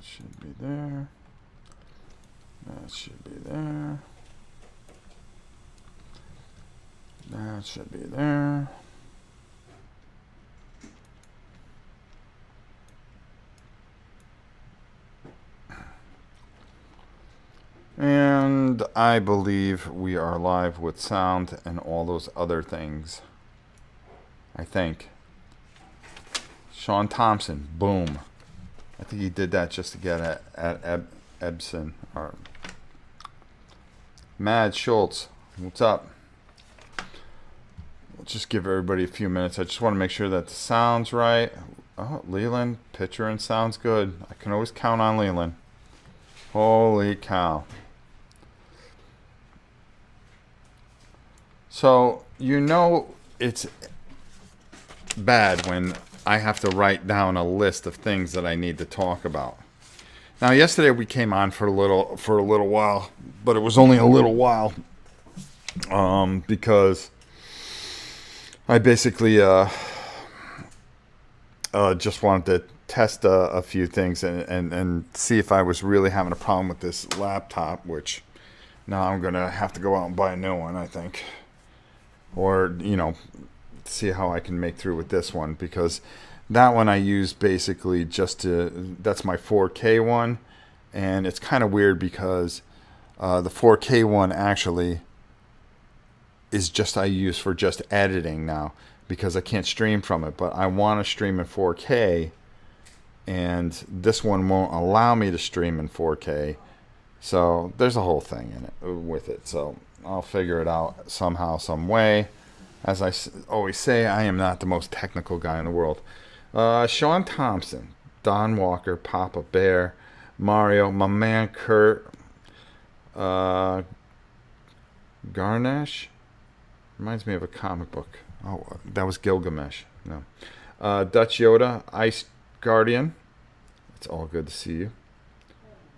should be there. That should be there. That should be there. And I believe we are live with sound and all those other things. I think. Sean Thompson, boom. I think he did that just to get at Ebson. Or Mad Schultz, what's up? We'll just give everybody a few minutes. I just want to make sure that the sound's right. Oh, Leland, Pateron sounds good. I can always count on Leland. Holy cow. So, you know it's bad when I have to write down a list of things that I need to talk about. Now, yesterday we came on for a little while, but it was only a little while because I basically just wanted to test a few things and see if I was really having a problem with this laptop, which now I'm going to have to go out and buy a new one, I think. Or, you know, see how I can make through with this one, because that one I use basically just to, that's my 4K one, and it's kind of weird because the 4K one actually is just I use for just editing now, because I can't stream from it, but I want to stream in 4K, and this one won't allow me to stream in 4K, so there's a whole thing in it with it. So I'll figure it out somehow, some way. As I always say, I am not the most technical guy in the world. Sean Thompson, Don Walker, Papa Bear, Mario, my man Kurt, Garnash. Reminds me of a comic book. Oh, that was Gilgamesh. No. Dutch Yoda, Ice Guardian. It's all good to see you.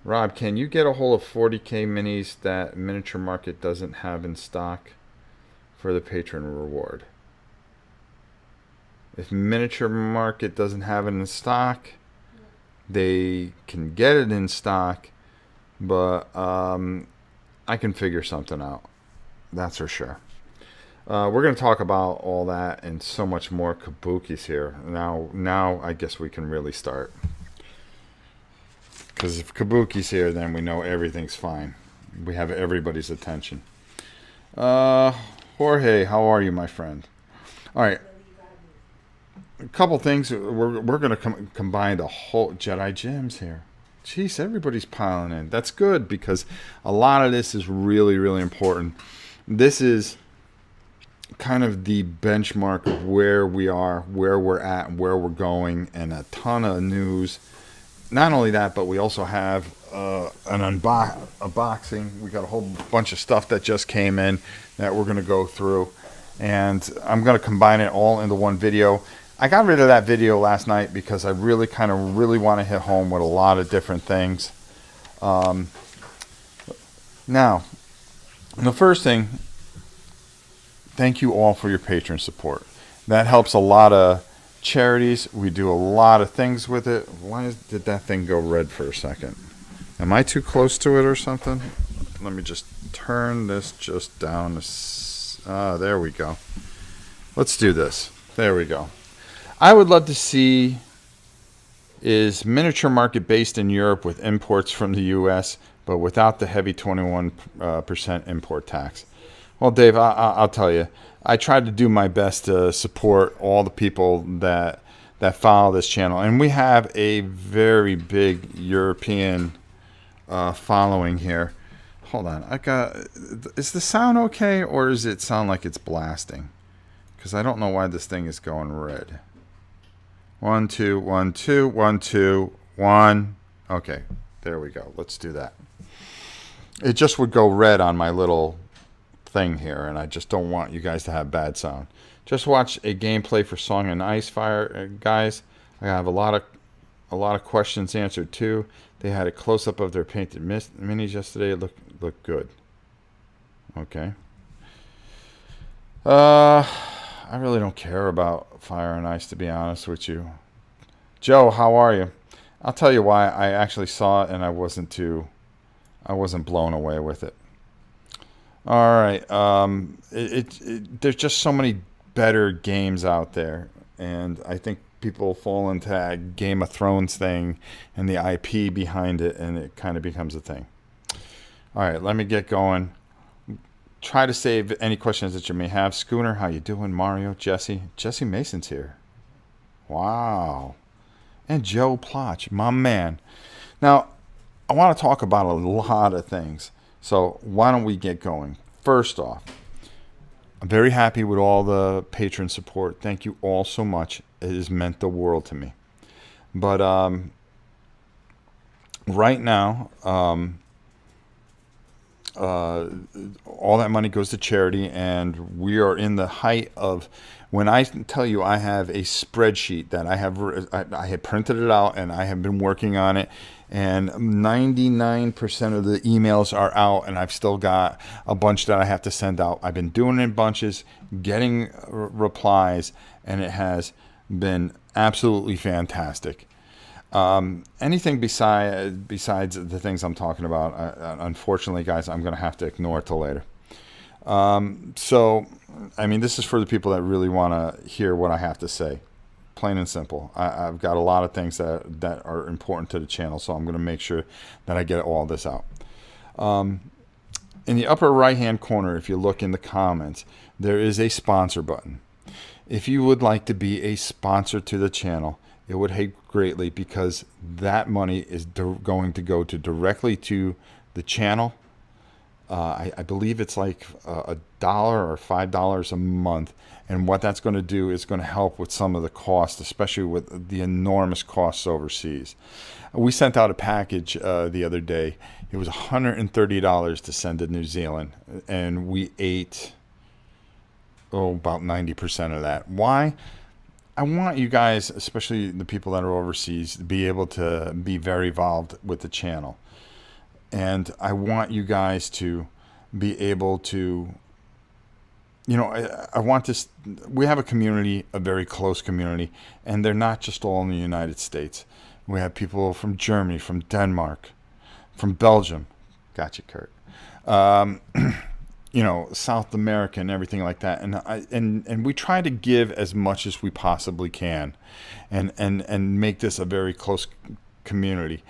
Rob, can you get a hold of 40K minis that Miniature Market doesn't have in stock for the patron reward? If Miniature Market doesn't have it in stock, they can get it in stock, but I can figure something out. That's for sure. We're going to talk about all that and so much more. Kabuki's here. Now I guess we can really start. Because if Kabuki's here, then we know everything's fine. We have everybody's attention. Jorge, how are you, my friend? All right. A couple things. We're going to combine the whole Jedi Gems here. Jeez, everybody's piling in. That's good, because a lot of this is really, really important. This is kind of the benchmark of where we are, where we're at, and where we're going, and a ton of news. Not only that, but we also have an unboxing. We got a whole bunch of stuff that just came in that we're going to go through. And I'm going to combine it all into one video. I got rid of that video last night because I really want to hit home with a lot of different things. Now, the first thing, thank you all for your patron support. That helps a lot of charities. We do a lot of things with it. Why did that thing go red for a second? Am I too close to it or something? Let me just turn this just down. There we go. Let's do this. There we go. I would love to see, is Miniature Market based in Europe with imports from the US, but without the heavy 21% import tax? Well, Dave, I'll tell you, I tried to do my best to support all the people that follow this channel, and we have a very big European following here. Hold on, is the sound okay, or does it sound like it's blasting? Because I don't know why this thing is going red. 1 2 1 2 1 2 1. Okay, there we go. Let's do that. It just would go red on my little thing here, and I just don't want you guys to have bad sound. Just watch a gameplay for Song and Ice Fire, guys. I have a lot of questions answered too. They had a close up of their painted minis yesterday. It looked good. Okay. I really don't care about Fire and Ice, to be honest with you. Joe, how are you? I'll tell you why. I actually saw it and I wasn't blown away with it. All right. There's just so many better games out there, and I think people fall into that Game of Thrones thing and the IP behind it, and it kind of becomes a thing. All right, let me get going. Try to save any questions that you may have. Schooner, how you doing? Mario, Jesse Mason's here. Wow. And Joe Plotch, my man. Now, I want to talk about a lot of things. So why don't we get going? First off, I'm very happy with all the patron support. Thank you all so much. It has meant the world to me. But right now, all that money goes to charity, and we are in the height of, when I tell you I have a spreadsheet that I had printed it out and I have been working on it, and 99% of the emails are out, and I've still got a bunch that I have to send out. I've been doing it in bunches, getting replies, and it has been absolutely fantastic. Anything besides the things I'm talking about, unfortunately, guys, I'm going to have to ignore till later. So, I mean, this is for the people that really want to hear what I have to say. Plain and simple. I've got a lot of things that are important to the channel, so I'm going to make sure that I get all this out. In the upper right-hand corner, if you look in the comments, there is a sponsor button. If you would like to be a sponsor to the channel, it would help greatly, because that money is going to go directly to the channel. I believe it's like $1 or $5 a month, and what that's going to do is going to help with some of the costs, especially with the enormous costs overseas. We sent out a package the other day. It was $130 to send to New Zealand, and we ate about 90% of that. Why? I want you guys, especially the people that are overseas, to be able to be very involved with the channel. And I want you guys to be able to, I want this. We have a community, a very close community, and they're not just all in the United States. We have people from Germany, from Denmark, from Belgium. Gotcha, Kurt. South America and everything like that. And we try to give as much as we possibly can, and make this a very close community.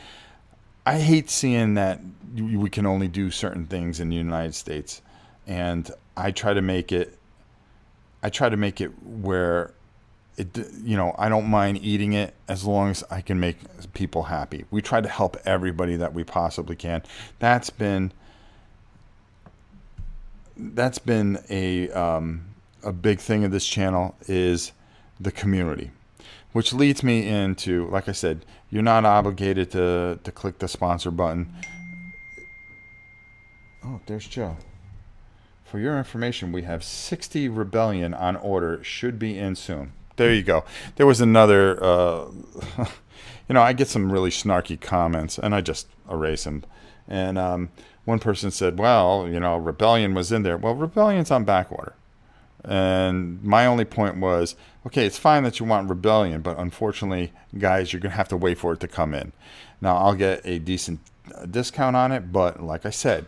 I hate seeing that we can only do certain things in the United States, and I try to make it where I don't mind eating it as long as I can make people happy. We try to help everybody that we possibly can. That's been a big thing of this channel, is the community. Which leads me into, like I said, you're not obligated to click the sponsor button. Oh, there's Joe. For your information, we have 60 Rebellion on order. Should be in soon. There you go. There was another, I get some really snarky comments, and I just erase them. And one person said, well, Rebellion was in there. Well, Rebellion's on back order. And my only point was, okay, it's fine that you want Rebellion, but unfortunately, guys, you're going to have to wait for it to come in. Now, I'll get a decent discount on it, but like I said,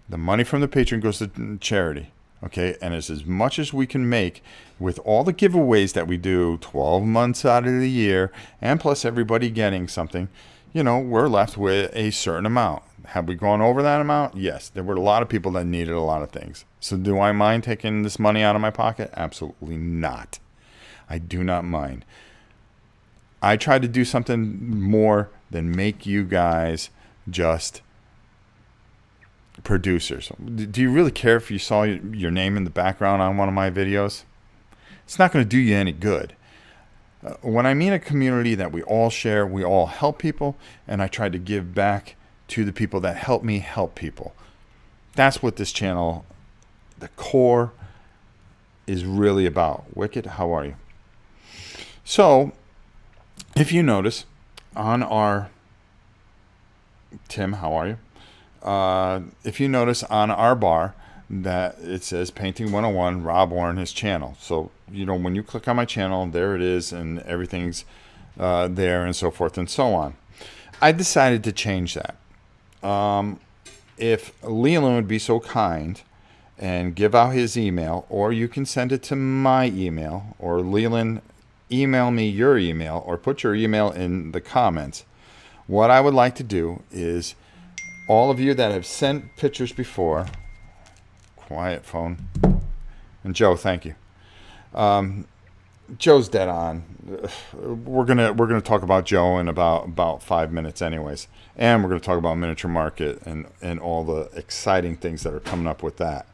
the money from the Patreon goes to charity, okay? And it's as much as we can make with all the giveaways that we do 12 months out of the year, and plus everybody getting something, we're left with a certain amount. Have we gone over that amount? Yes. There were a lot of people that needed a lot of things. So do I mind taking this money out of my pocket? Absolutely not. I do not mind. I try to do something more than make you guys just producers. Do you really care if you saw your name in the background on one of my videos? It's not going to do you any good. When I mean a community that we all share, we all help people, and I try to give back to the people that help me help people. That's what this channel, the core, is really about. Wicked, how are you? So, if you notice on our, Tim, how are you? If you notice on our bar that it says Painting 101, Rob Warren, his channel. So, when you click on my channel, there it is, and everything's there and so forth and so on. I decided to change that. If Leland would be so kind and give out his email, or you can send it to my email, or Leland, email me your email, or put your email in the comments. What I would like to do is, all of you that have sent pictures before, quiet phone, and Joe, thank you. Joe's dead on. We're gonna talk about Joe in about 5 minutes, anyways, and we're gonna talk about Miniature Market and all the exciting things that are coming up with that.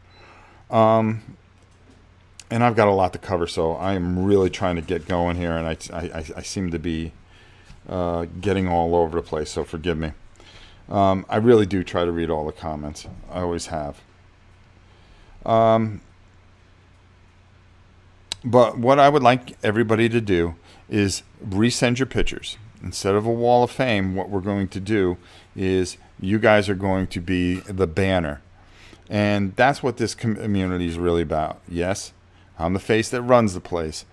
And I've got a lot to cover, so I am really trying to get going here, and I seem to be getting all over the place. So forgive me. I really do try to read all the comments. I always have. But what I would like everybody to do is resend your pictures. Instead of a wall of fame, what we're going to do is you guys are going to be the banner. And that's what this community is really about. Yes, I'm the face that runs the place,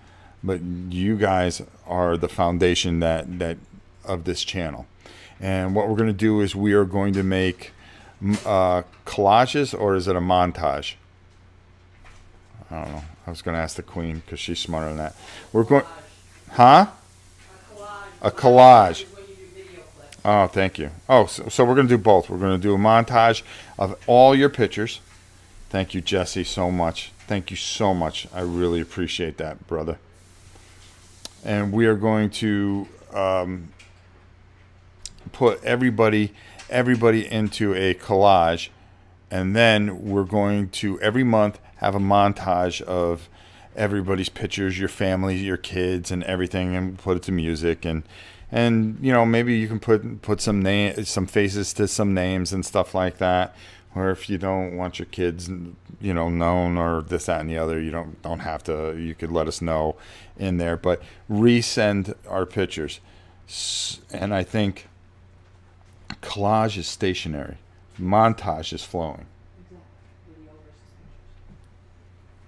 but you guys are the foundation that of this channel. And what we're going to do is we are going to make collages, or is it a montage? I don't know. I was going to ask the queen because she's smarter than that. We're going, huh? A collage. Oh, thank you. Oh, so we're going to do both. We're going to do a montage of all your pictures. Thank you, Jesse, so much. Thank you so much. I really appreciate that, brother. And we are going to put everybody into a collage, and then we're going to every month have a montage of everybody's pictures, your family, your kids, and everything, and put it to music, and you know, maybe you can put some faces to some names and stuff like that. Or if you don't want your kids, you know, known, or this, that, and the other, you don't have to. You could let us know in there, but resend our pictures. And I think collage is stationary, montage is flowing.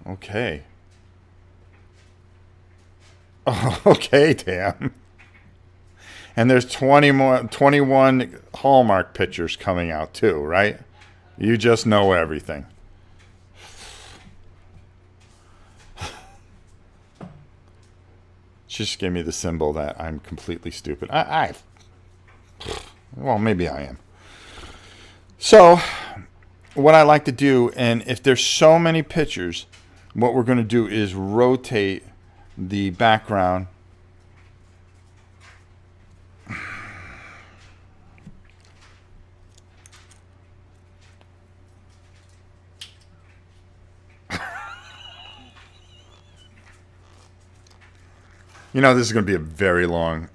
Okay. Oh, okay, damn. And there's 21 Hallmark pictures coming out too, right? You just know everything. Just give me the symbol that I'm completely stupid. Well, maybe I am. So, what I like to do, and if there's so many pictures, what we're going to do is rotate the background. You know, this is going to be a very long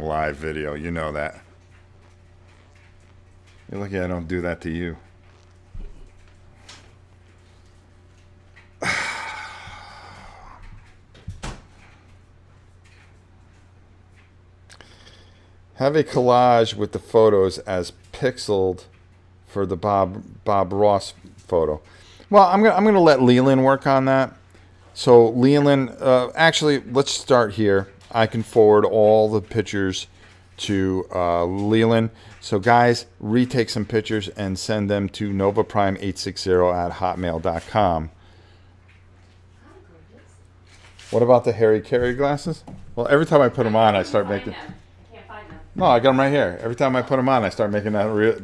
live video. You know that. You're lucky I don't do that to you. Have a collage with the photos as pixeled for the Bob Ross photo. Well, I'm gonna let Leland work on that. So Leland, actually, let's start here. I can forward all the pictures to Leland. So guys, retake some pictures and send them to novaprime860@hotmail.com. What about the Harry Carey glasses? Well, every time I put them on, I start making. No, I got them right here. Every time I put them on, I start making the real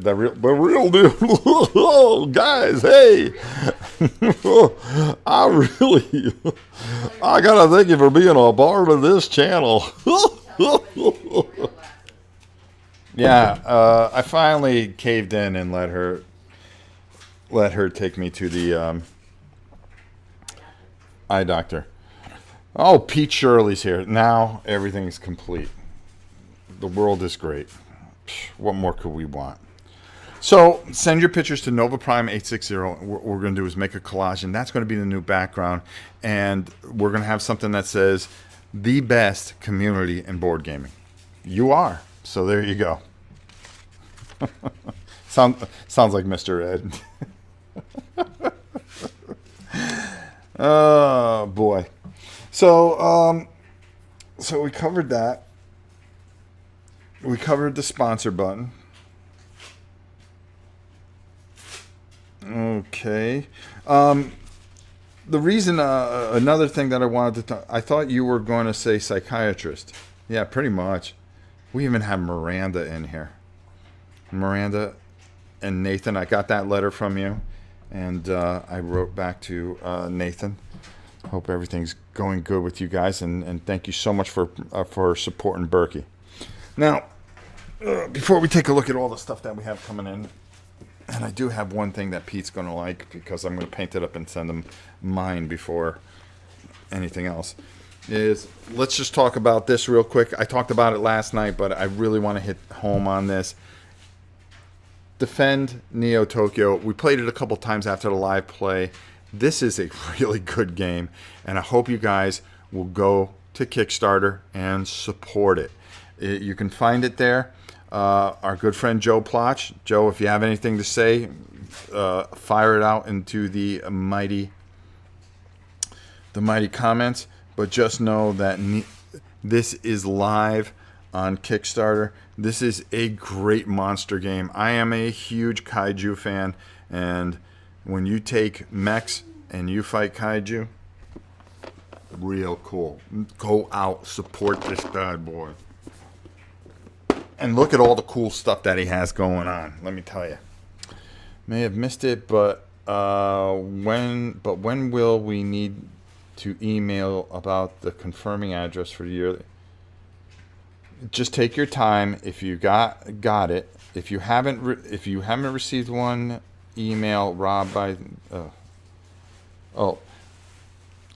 deal. Oh, guys, hey, I gotta thank you for being a part of this channel. Yeah, I finally caved in and let her take me to the eye doctor. Oh, Pete Shirley's here. Now everything's complete. The world is great. What more could we want? So send your pictures to NovaPrime860. What we're going to do is make a collage, and that's going to be the new background. And we're going to have something that says, the best community in board gaming. You are. So there you go. Sounds like Mr. Ed. Oh, boy. So we covered that. we covered the sponsor button. Okay. The reason, another thing that I wanted to I thought you were going to say psychiatrist. Yeah, pretty much. We even have Miranda in here. Miranda and Nathan, I got that letter from you, and I wrote back to Nathan. Hope everything's going good with you guys, and thank you so much for supporting Berkey. Now, before we take a look at all the stuff that we have coming in, and I do have one thing that Pete's going to like, because I'm going to paint it up and send him mine before anything else, is let's just talk about this real quick. I talked about it last night, but I really want to hit home on this. Defend Neo Tokyo. We played it a couple times after the live play. This is a really good game, and I hope you guys will go to Kickstarter and support it. You can find it there. Our good friend Joe Plotch. Joe, if you have anything to say, fire it out into the mighty comments. But just know that this is live on Kickstarter. This is a great monster game. I am a huge kaiju fan, and when you take mechs and you fight kaiju, real cool. Go out, support this bad boy. And look at all the cool stuff that he has going on. Let me tell you. May have missed it, but when will we need to email about the confirming address for the yearly? Just take your time. If you got it. If you haven't received one, email Rob by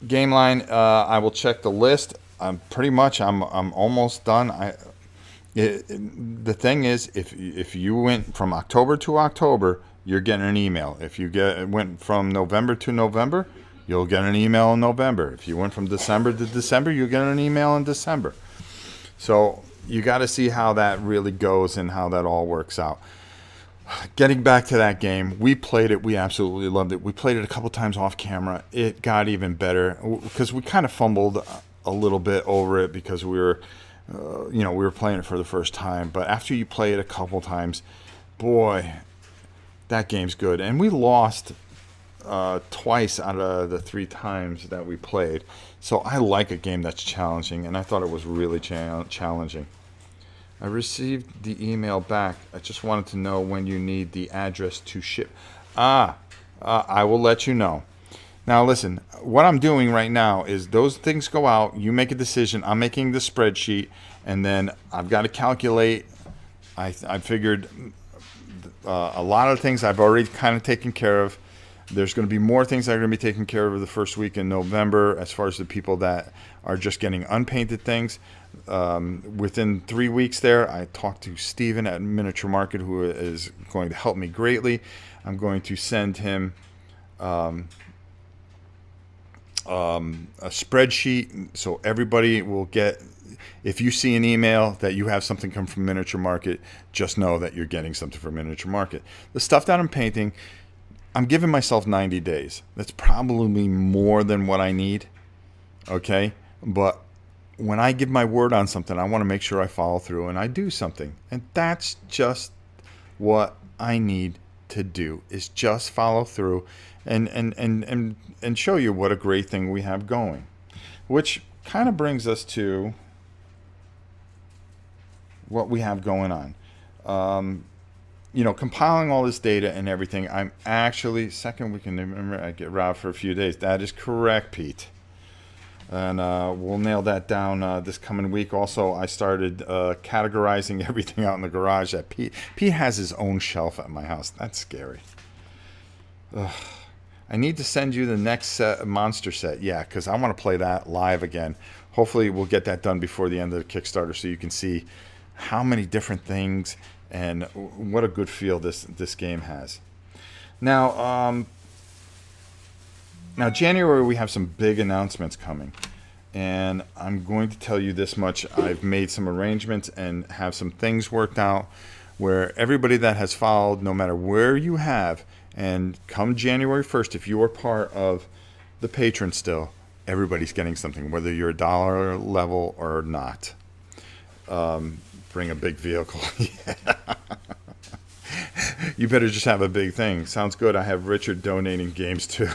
Game Line. I will check the list. I'm almost done. The thing is, if you went from October to October, you're getting an email. If you went from November to November, you'll get an email in November. If you went from December to December, you'll get an email in December. So you got to see how that really goes and how that all works out. Getting back to that game, we played it. We absolutely loved it. We played it a couple times off camera. It got even better because we kind of fumbled a little bit over it because we were playing it for the first time. But after you play it a couple times, boy, that game's good. And we lost twice out of the 3 times that we played. So I like a game that's challenging, and I thought it was really challenging. I received the email back. I just wanted to know when you need the address to ship. I will let you know. Now listen, what I'm doing right now is those things go out, you make a decision, I'm making the spreadsheet, and then I've got to calculate. I figured a lot of things I've already kind of taken care of. There's going to be more things that are going to be taken care of the first week in November as far as the people that are just getting unpainted things. Within 3 weeks there, I talked to Steven at Miniature Market, who is going to help me greatly. I'm going to send him a spreadsheet so everybody will get. If you see an email that you have something come from Miniature Market, just know that you're getting something from Miniature Market. The stuff that I'm painting, I'm giving myself 90 days. That's probably more than what I need. Okay? But when I give my word on something, I want to make sure I follow through and I do something. And that's just what I need to do, is just follow through and show you what a great thing we have going. Which kind of brings us to what we have going on. Compiling all this data and everything, I'm actually, second week in November, I get Rob for a few days. That is correct, Pete. And we'll nail that down this coming week. Also, I started categorizing everything out in the garage. That Pete has his own shelf at my house. That's scary. Ugh. I need to send you the next monster set. Yeah, because I want to play that live again. Hopefully, we'll get that done before the end of the Kickstarter so you can see how many different things and what a good feel this game has. Now, January, we have some big announcements coming. And I'm going to tell you this much. I've made some arrangements and have some things worked out where everybody that has followed, no matter where you have, and come January 1st, if you are part of the Patreon still, everybody's getting something, whether you're $1 level or not. Bring a big vehicle. You better just have a big thing. Sounds good. I have Richard donating games too.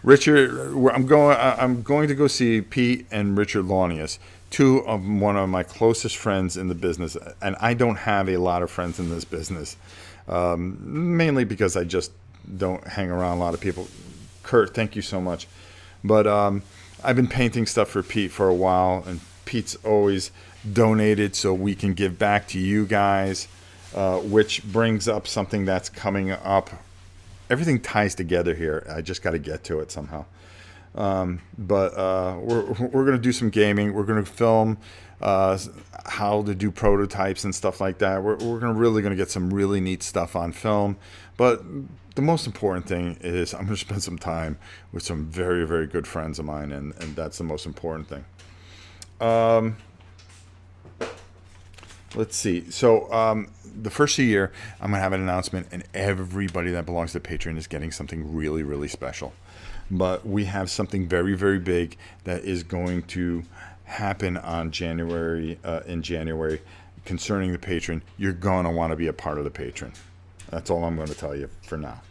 Richard, I'm going to go see Pete and Richard Launius, one of my closest friends in the business, and I don't have a lot of friends in this business, mainly because I just don't hang around a lot of people. Kurt, thank you so much. But I've been painting stuff for Pete for a while, and Pete's always donated so we can give back to you guys, which brings up something that's coming up. Everything ties together here. I just got to get to it somehow. But we're going to do some gaming. We're going to film how to do prototypes and stuff like that. We're really going to get some really neat stuff on film. But the most important thing is I'm going to spend some time with some very, very good friends of mine, and that's the most important thing. Let's see. So the first of the year, I'm going to have an announcement, and everybody that belongs to Pateron is getting something really, really special. But we have something very, very big that is going to happen on in January concerning the Pateron. You're going to want to be a part of the Pateron. That's all I'm going to tell you for now.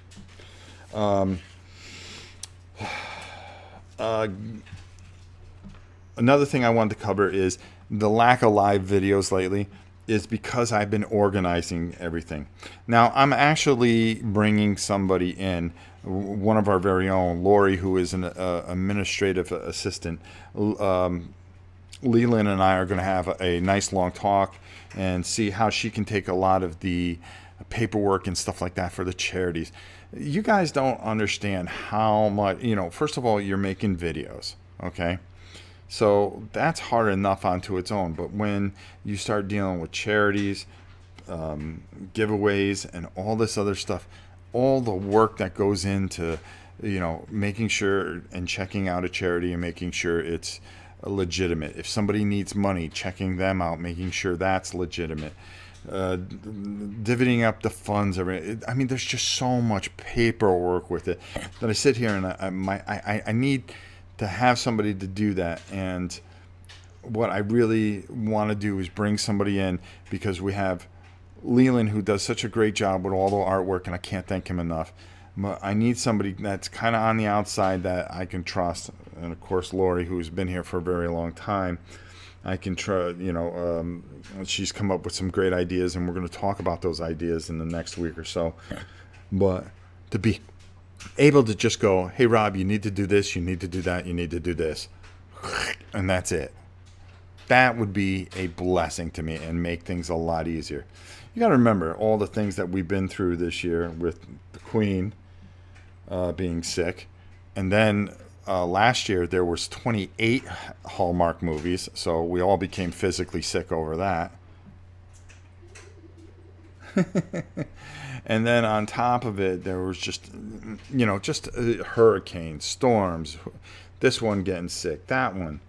Another thing I wanted to cover is the lack of live videos lately is because I've been organizing everything. Now, I'm actually bringing somebody in, one of our very own, Lori, who is an administrative assistant. Leland and I are going to have a nice long talk and see how she can take a lot of the paperwork and stuff like that for the charities. You guys don't understand how much, first of all, you're making videos, okay? So that's hard enough onto its own. But when you start dealing with charities, giveaways, and all this other stuff, all the work that goes into, making sure and checking out a charity and making sure it's legitimate. If somebody needs money, checking them out, making sure that's legitimate. Divvying up the funds. There's just so much paperwork with it that I sit here and I need to have somebody to do that. And what I really want to do is bring somebody in, because we have Leland, who does such a great job with all the artwork, and I can't thank him enough. But I need somebody that's kind of on the outside that I can trust. And of course, Lori, who's been here for a very long time, I can try, she's come up with some great ideas, and we're going to talk about those ideas in the next week or so. But to be able to just go, hey, Rob, you need to do this, you need to do that, you need to do this, and that's it. That would be a blessing to me and make things a lot easier. You got to remember all the things that we've been through this year with the Queen being sick, and then last year there was 28 Hallmark movies, so we all became physically sick over that. And then on top of it, there was just hurricanes, storms, this one getting sick, that one.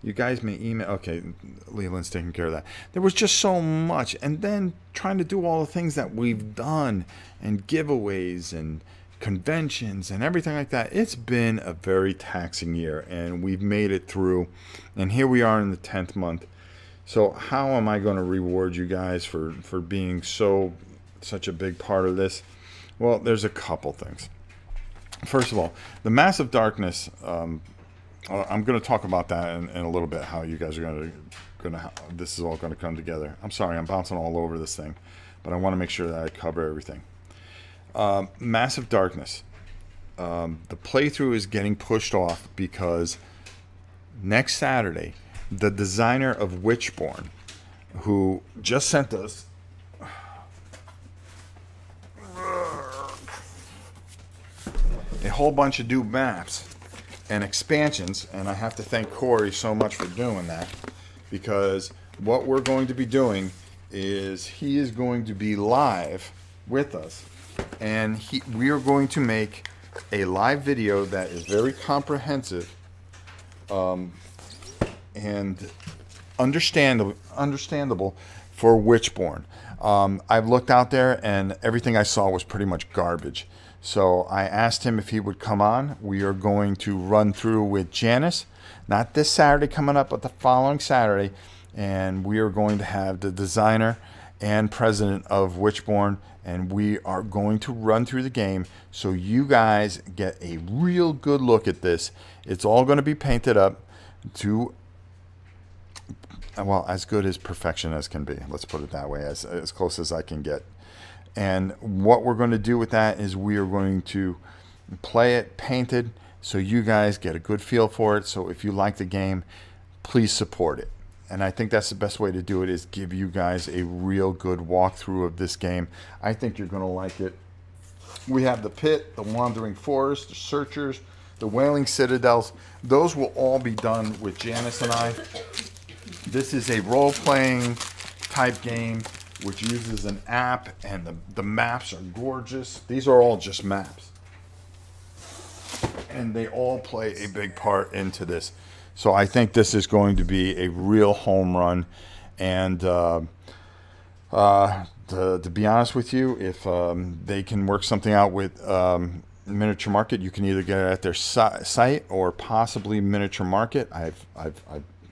You guys may email. Okay, Leland's taking care of that. There was just so much. And then trying to do all the things that we've done, and giveaways and conventions and everything like that. It's been a very taxing year, and we've made it through. And here we are in the 10th month. So how am I going to reward you guys for being such a big part of this? Well, there's a couple things. First of all, the Massive Darkness. I'm going to talk about that in a little bit. How you guys are going to this is all going to come together. I'm sorry, I'm bouncing all over this thing, but I want to make sure that I cover everything. Massive Darkness. The playthrough is getting pushed off because next Saturday, the designer of Witchborn, who just sent us a whole bunch of new maps and expansions, and I have to thank Corey so much for doing that, because what we're going to be doing is he is going to be live with us, and we are going to make a live video that is very comprehensive and understandable for Witchborn. I've looked out there, and everything I saw was pretty much garbage. So I asked him if he would come on. We are going to run through with Janice, not this Saturday coming up, but the following Saturday, and we are going to have the designer and president of Witchborn, and we are going to run through the game so you guys get a real good look at this. It's all going to be painted up to, well, as good as perfection as can be. Let's put it that way, as close as I can get. And what we're going to do with that is we are going to play it painted so you guys get a good feel for it. So if you like the game, please support it. And I think that's the best way to do it, is give you guys a real good walkthrough of this game. I think you're going to like it. We have the Pit, the Wandering Forest, the Searchers, the Wailing Citadels. Those will all be done with Janice and I. This is a role-playing type game which uses an app, and the maps are gorgeous. These are all just maps. And they all play a big part into this. So I think this is going to be a real home run. And to be honest with you, if they can work something out with Miniature Market, you can either get it at their site or possibly Miniature Market. I've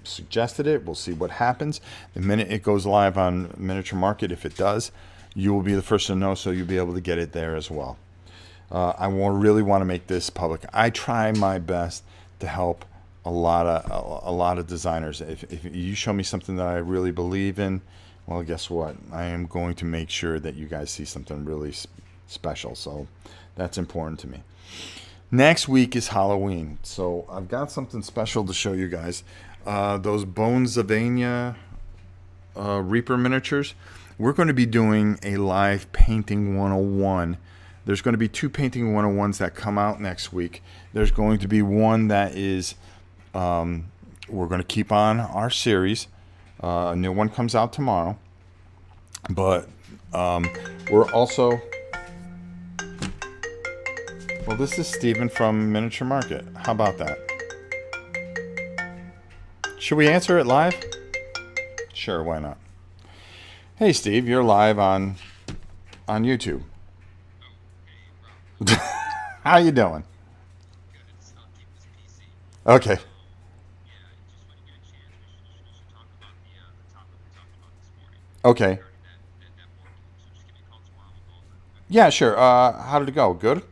suggested it. We'll see what happens. The minute it goes live on Miniature Market, if it does, you will be the first to know, so you'll be able to get it there as well. I really want to make this public. I try my best to help a lot of designers. If you show me something that I really believe in, well, guess what? I am going to make sure that you guys see something really special. So that's important to me. Next week is Halloween, so I've got something special to show you guys. Those Bones of Anya Reaper miniatures. We're going to be doing a live painting 101. There's going to be 2 painting 101s that come out next week. There's going to be one that is, we're going to keep on our series. A new one comes out tomorrow. But we're also, well, this is Steven from Miniature Market. How about that? Should we answer it live? Sure, why not? Hey, Steve, you're live on YouTube. How you doing? Okay. Okay. Yeah, sure. How did it go? Good?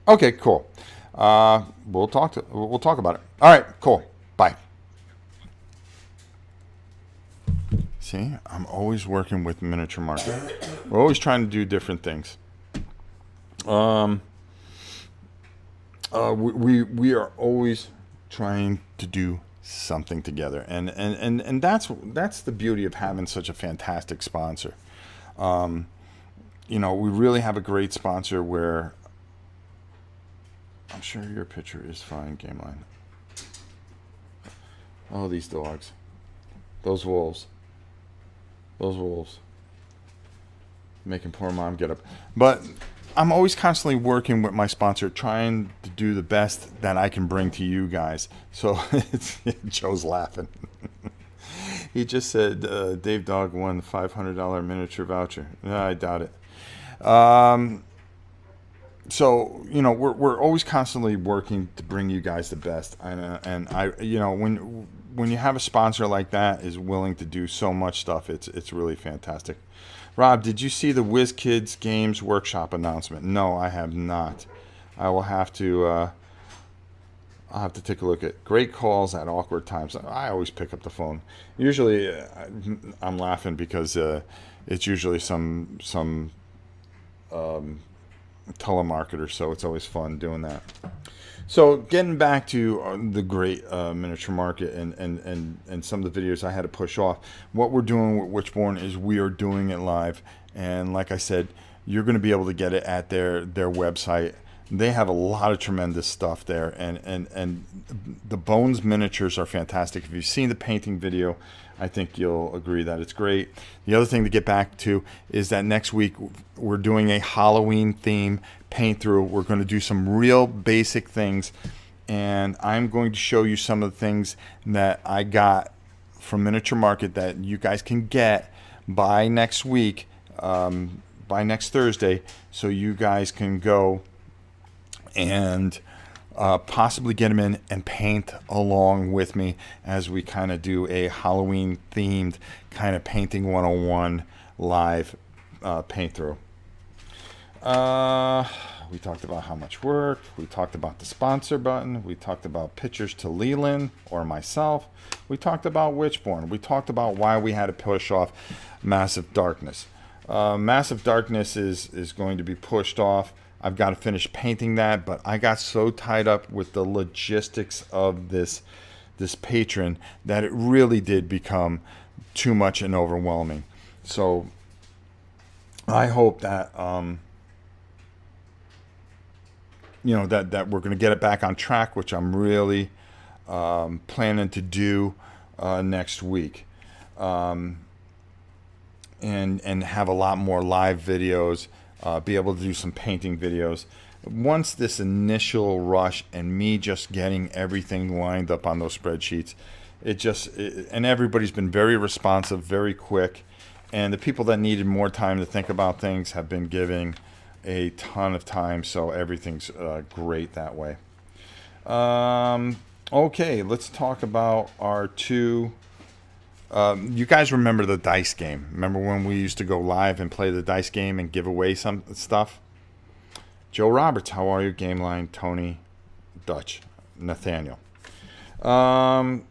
Okay, cool. We'll talk about it. All right, cool. Bye. See, I'm always working with Miniature Market. We're always trying to do different things. We are always trying to do something together, and that's the beauty of having such a fantastic sponsor. We really have a great sponsor where I'm sure your picture is fine, Game Line. Oh, these dogs. Those wolves. Making poor mom get up. But I'm always constantly working with my sponsor, trying to do the best that I can bring to you guys. So Joe's laughing. He just said Dave Dog won the $500 miniature voucher. No, I doubt it. So we're always constantly working to bring you guys the best, and I when you have a sponsor like that is willing to do so much stuff, it's really fantastic. Rob, did you see the WizKids Games Workshop announcement? No, I have not. I will have to. I'll have to take a look at great calls at awkward times. I always pick up the phone. Usually, I'm laughing because it's usually some telemarketer, so it's always fun doing that. So getting back to the great Miniature Market and some of the videos I had to push off, what we're doing with Witchborn is we are doing it live, and like I said, you're going to be able to get it at their website. They have a lot of tremendous stuff there, and the Bones miniatures are fantastic. If you've seen the painting video, I think you'll agree that it's great. The other thing to get back to is that next week we're doing a Halloween theme paint through. We're going to do some real basic things, and I'm going to show you some of the things that I got from Miniature Market that you guys can get by next week, by next Thursday, so you guys can go and possibly get them in and paint along with me as we kind of do a Halloween themed kind of painting 101 live paint through. We talked about how much work. We talked about the sponsor button. We talked about pictures to Leland or myself. We talked about Witchborn. We talked about why we had to push off Massive Darkness. Massive Darkness is going to be pushed off. I've got to finish painting that, but I got so tied up with the logistics of this Patron that it really did become too much and overwhelming. So I hope that that we're going to get it back on track, which I'm really planning to do next week, and have a lot more live videos. Be able to do some painting videos. Once this initial rush and me just getting everything lined up on those spreadsheets, and everybody's been very responsive, very quick, and the people that needed more time to think about things have been giving a ton of time, so everything's great that way. Okay, let's talk about our two. You guys remember the dice game? Remember when we used to go live and play the dice game and give away some stuff? Joe Roberts, how are you? Game Line, Tony, Dutch, Nathaniel. Well,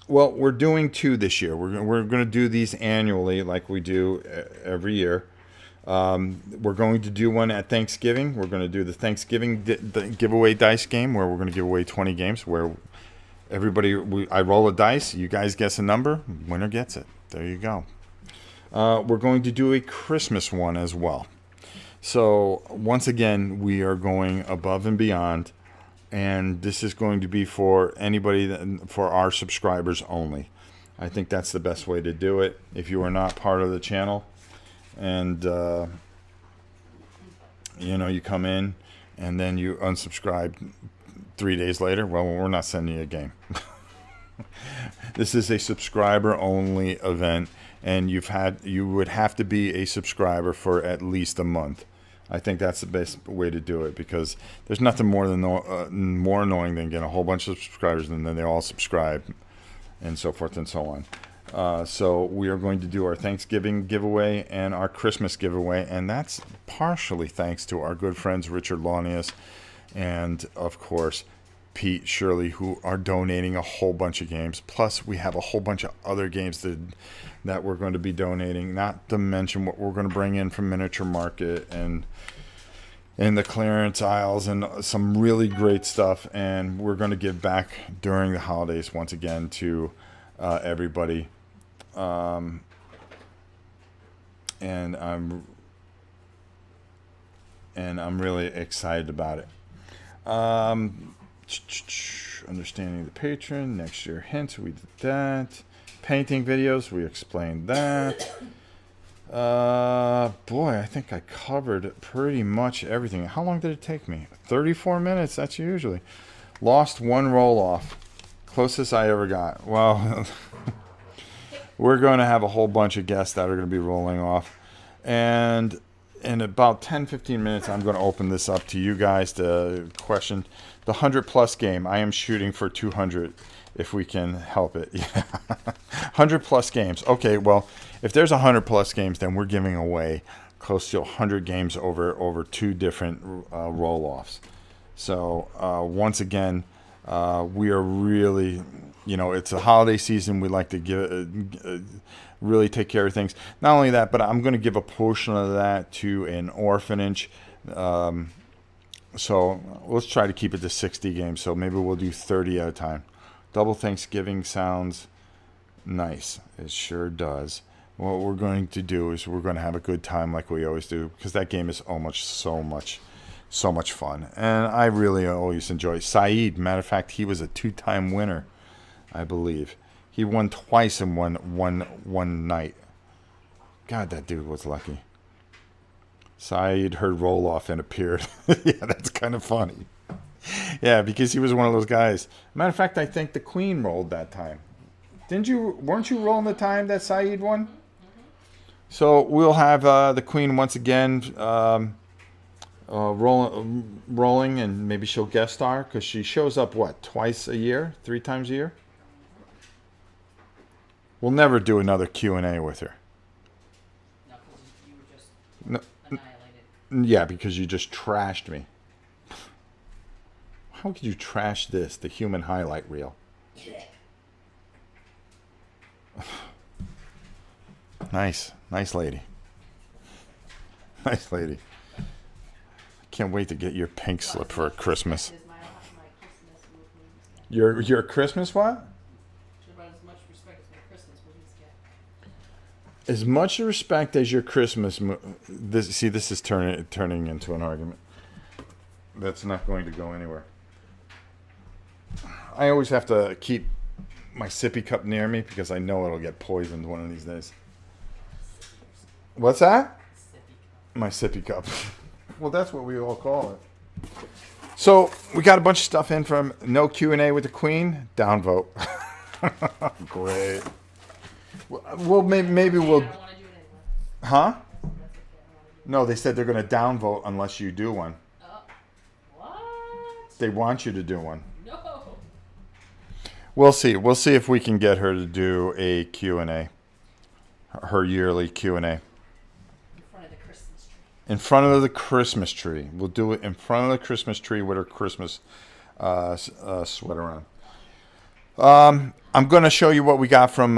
we're doing 2 this year. We're going to do these annually like we do every year. We're going to do one at Thanksgiving. We're going to do the Thanksgiving giveaway dice game where we're going to give away 20 games where I roll a dice, you guys guess a number, winner gets it. There you go. We're going to do a Christmas one as well. So once again, we are going above and beyond, and this is going to be for anybody, for our subscribers only. I think that's the best way to do it. If you are not part of the channel, and you come in and then you unsubscribe 3 days later, well, we're not sending you a game. This is a subscriber only event, and you would have to be a subscriber for at least a month. I think that's the best way to do it, because there's nothing more annoying than getting a whole bunch of subscribers and then they all subscribe and so forth and so on. So we are going to do our Thanksgiving giveaway and our Christmas giveaway, and that's partially thanks to our good friends Richard Launius and, of course, Pete Shirley, who are donating a whole bunch of games. Plus, we have a whole bunch of other games that we're going to be donating, not to mention what we're going to bring in from Miniature Market and in the clearance aisles and some really great stuff. And we're going to give back during the holidays once again to everybody. And I'm really excited about it. Understanding the Patron, next year hints, we did that. Painting videos, we explained that. Boy, I think I covered pretty much everything. How long did it take me? 34 minutes, that's usually. Lost one roll off. Closest I ever got. Well, we're going to have a whole bunch of guests that are going to be rolling off. And in about 10-15 minutes, I'm going to open this up to you guys to question the 100+ game. I am shooting for 200 if we can help it. Yeah. 100+ games. Okay, well, if there's 100+ games, then we're giving away close to 100 games over 2 different roll-offs. So once again, we are really, it's a holiday season. We like to give really take care of things. Not only that, but I'm going to give a portion of that to an orphanage. So let's try to keep it to 60 games. So maybe we'll do 30 at a time. Double Thanksgiving sounds nice. It sure does. What we're going to do is we're going to have a good time like we always do, because that game is so much fun. And I really always enjoy Saeed. Matter of fact, he was a 2-time winner, I believe. He won twice in one night. God, that dude was lucky. Saeed heard roll off and appeared. Yeah, that's kind of funny. Yeah, because he was one of those guys. Matter of fact, I think the Queen rolled that time. Weren't you rolling the time that Saeed won? So we'll have the Queen once again rolling, and maybe she'll guest star because she shows up what, twice a year, 3 times a year. We'll never do another Q&A with her. No, because you were just No, annihilated. yeah, because you just trashed me. How could you trash this, the human highlight reel? Nice lady. Nice lady. Can't wait to get your pink slip for Christmas. Your Christmas what? About as much respect as my Christmas movies get. As much respect as your Christmas. This is turning into an argument. That's not going to go anywhere. I always have to keep my sippy cup near me because I know it'll get poisoned one of these days. What's that? My sippy cup. Well, that's what we all call it. So we got a bunch of stuff in from no Q&A with the Queen. Downvote. Great. Well, maybe we'll. I don't want to do it anymore. Huh? That's okay. I don't want to do No, they said they're going to downvote unless you do one. it. What? They want you to do one. No. We'll see. We'll see if we can get her to do a Q&A. Her yearly Q&A. In front of the Christmas tree. In front of the Christmas tree. We'll do it in front of the Christmas tree with her Christmas sweater on. I'm going to show you what we got from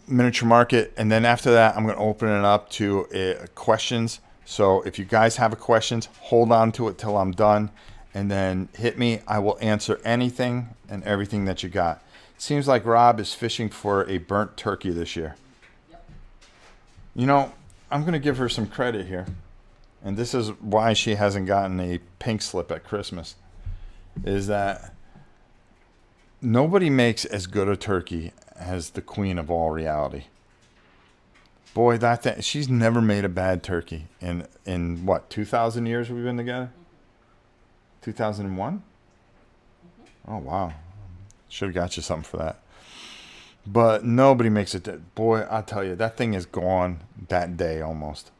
Miniature Market. And then after that, I'm going to open it up to questions. So if you guys have questions, hold on to it till I'm done. And then hit me. I will answer anything and everything that you got. Seems like Rob is fishing for a burnt turkey this year. Yep. You know, I'm going to give her some credit here. And this is why she hasn't gotten a pink slip at Christmas. Is that nobody makes as good a turkey as the queen of all reality. Boy, she's never made a bad turkey. In what, 2,000 years we've been together? 2001? Mm-hmm. Oh, wow. Should have got you something for that. But nobody makes it. Boy, I'll tell you, that thing is gone that day almost.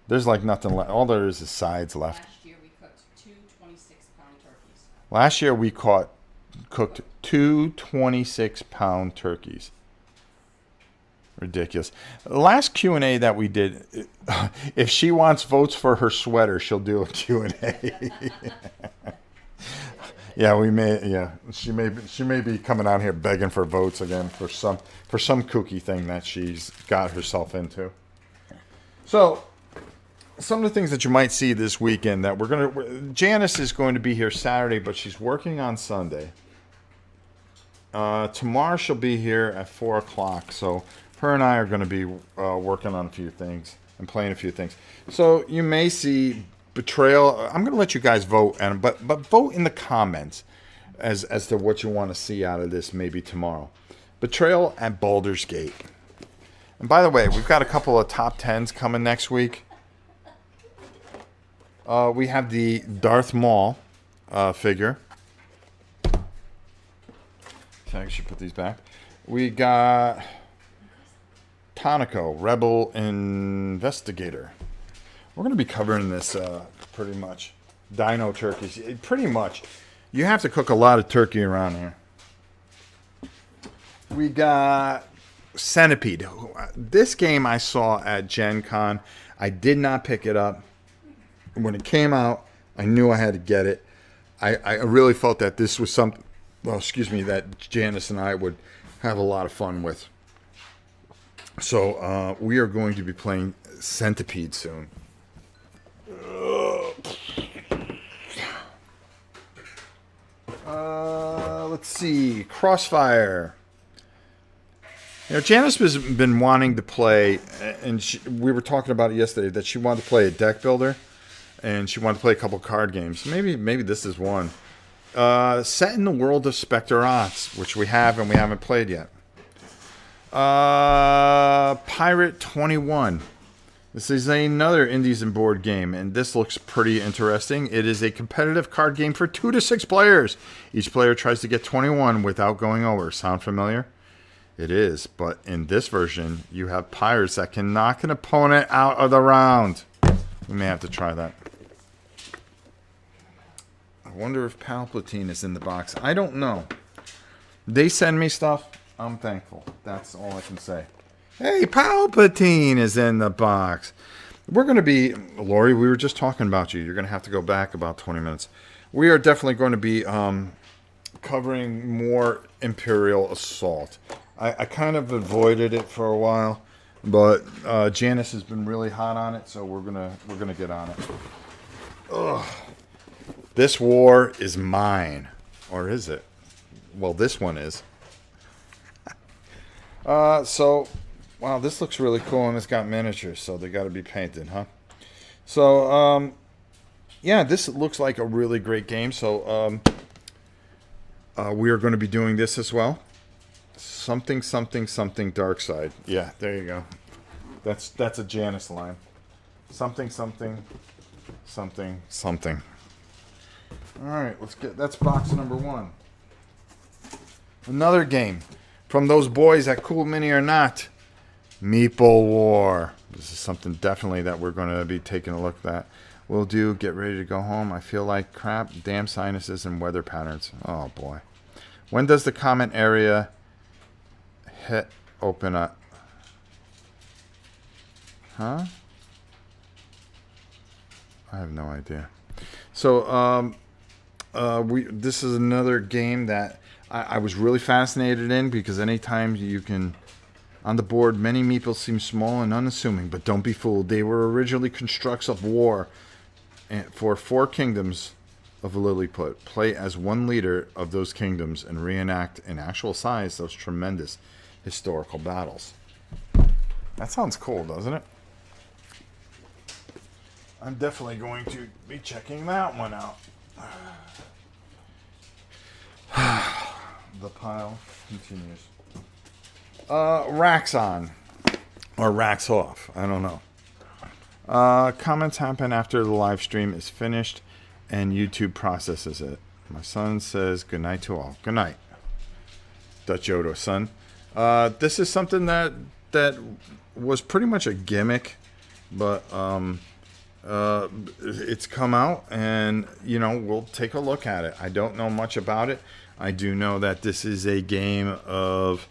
There's like nothing left. All there is sides left. Last year we cooked 2 26-pound turkeys. Last year we cooked 2 26-pound turkeys. Ridiculous. The last Q&A that we did, if she wants votes for her sweater, she'll do a Q&A. Yeah, she may be coming out here begging for votes again for some kooky thing that she's got herself into. So, some of the things that you might see this weekend that Janice is going to be here Saturday, but she's working on Sunday. Tomorrow she'll be here at 4 o'clock, so her and I are going to be working on a few things and playing a few things. So you may see Betrayal. I'm going to let you guys vote, but vote in the comments as to what you want to see out of this maybe tomorrow. Betrayal at Baldur's Gate. And by the way, we've got a couple of top 10s coming next week. We have the Darth Maul figure. I should put these back. We got Tonico, Rebel Investigator. We're going to be covering this pretty much. Dino turkeys. Pretty much. You have to cook a lot of turkey around here. We got Centipede. This game I saw at Gen Con. I did not pick it up. When it came out, I knew I had to get it. I really felt that this was something, that Janice and I would have a lot of fun with. So we are going to be playing Centipede soon. Let's see. Crossfire. You know, Janice has been wanting to play, and we were talking about it yesterday, that she wanted to play a deck builder, and she wanted to play a couple card games. Maybe this is one. Set in the world of Spectre Ots, which we have and we haven't played yet. Pirate 21. This is another Indies and board game, and this looks pretty interesting. It is a competitive card game for 2 to 6 players. Each player tries to get 21 without going over. Sound familiar? It is, but in this version, you have pirates that can knock an opponent out of the round. We may have to try that. I wonder if Palpatine is in the box. I don't know. They send me stuff. I'm thankful. That's all I can say. Hey, Palpatine is in the box. We're going to be... Lori, we were just talking about you. You're going to have to go back about 20 minutes. We are definitely going to be covering more Imperial Assault. I kind of avoided it for a while, but Janice has been really hot on it, so we're gonna get on it. Ugh. This war is mine, or is it? Well, this one is. So, wow, this looks really cool, and it's got miniatures, so they got to be painted, huh? So, yeah, this looks like a really great game. So, we are going to be doing this as well. Something dark side. Yeah, there you go. That's a Janice line. Something. All right, that's box number 1. Another game from those boys at Cool Mini or Not. Meeple War. This is something definitely that we're going to be taking a look at. Will do. Get ready to go home. I feel like crap. Damn sinuses and weather patterns. Oh boy. When does the comment area hit open up? Huh? I have no idea. So this is another game that I was really fascinated in, because anytime you can... On the board, many meeples seem small and unassuming, but don't be fooled. They were originally constructs of war for 4 kingdoms of Lilliput. Play as one leader of those kingdoms and reenact in actual size those tremendous historical battles. That sounds cool, doesn't it? I'm definitely going to be checking that one out. The pile continues. Racks on. Or racks off. I don't know. Comments happen after the live stream is finished and YouTube processes it. My son says good night to all. Good night, Dutch Yodo, son. This is something that was pretty much a gimmick, but it's come out, and we'll take a look at it. I don't know much about it. I do know that this is a game of...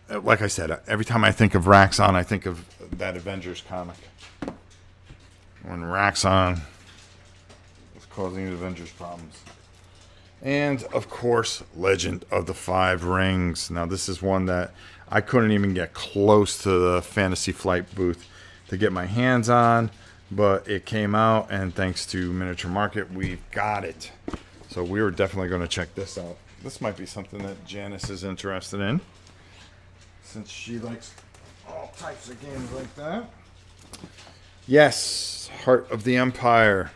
Like I said, every time I think of Raxon, I think of that Avengers comic. When Raxon was causing the Avengers problems. And, of course, Legend of the Five Rings. Now, this is one that I couldn't even get close to the Fantasy Flight booth to get my hands on. But it came out, and thanks to Miniature Market, we've got it. So we were definitely going to check this out. This might be something that Janice is interested in, since she likes all types of games like that. Yes, Heart of the Empire.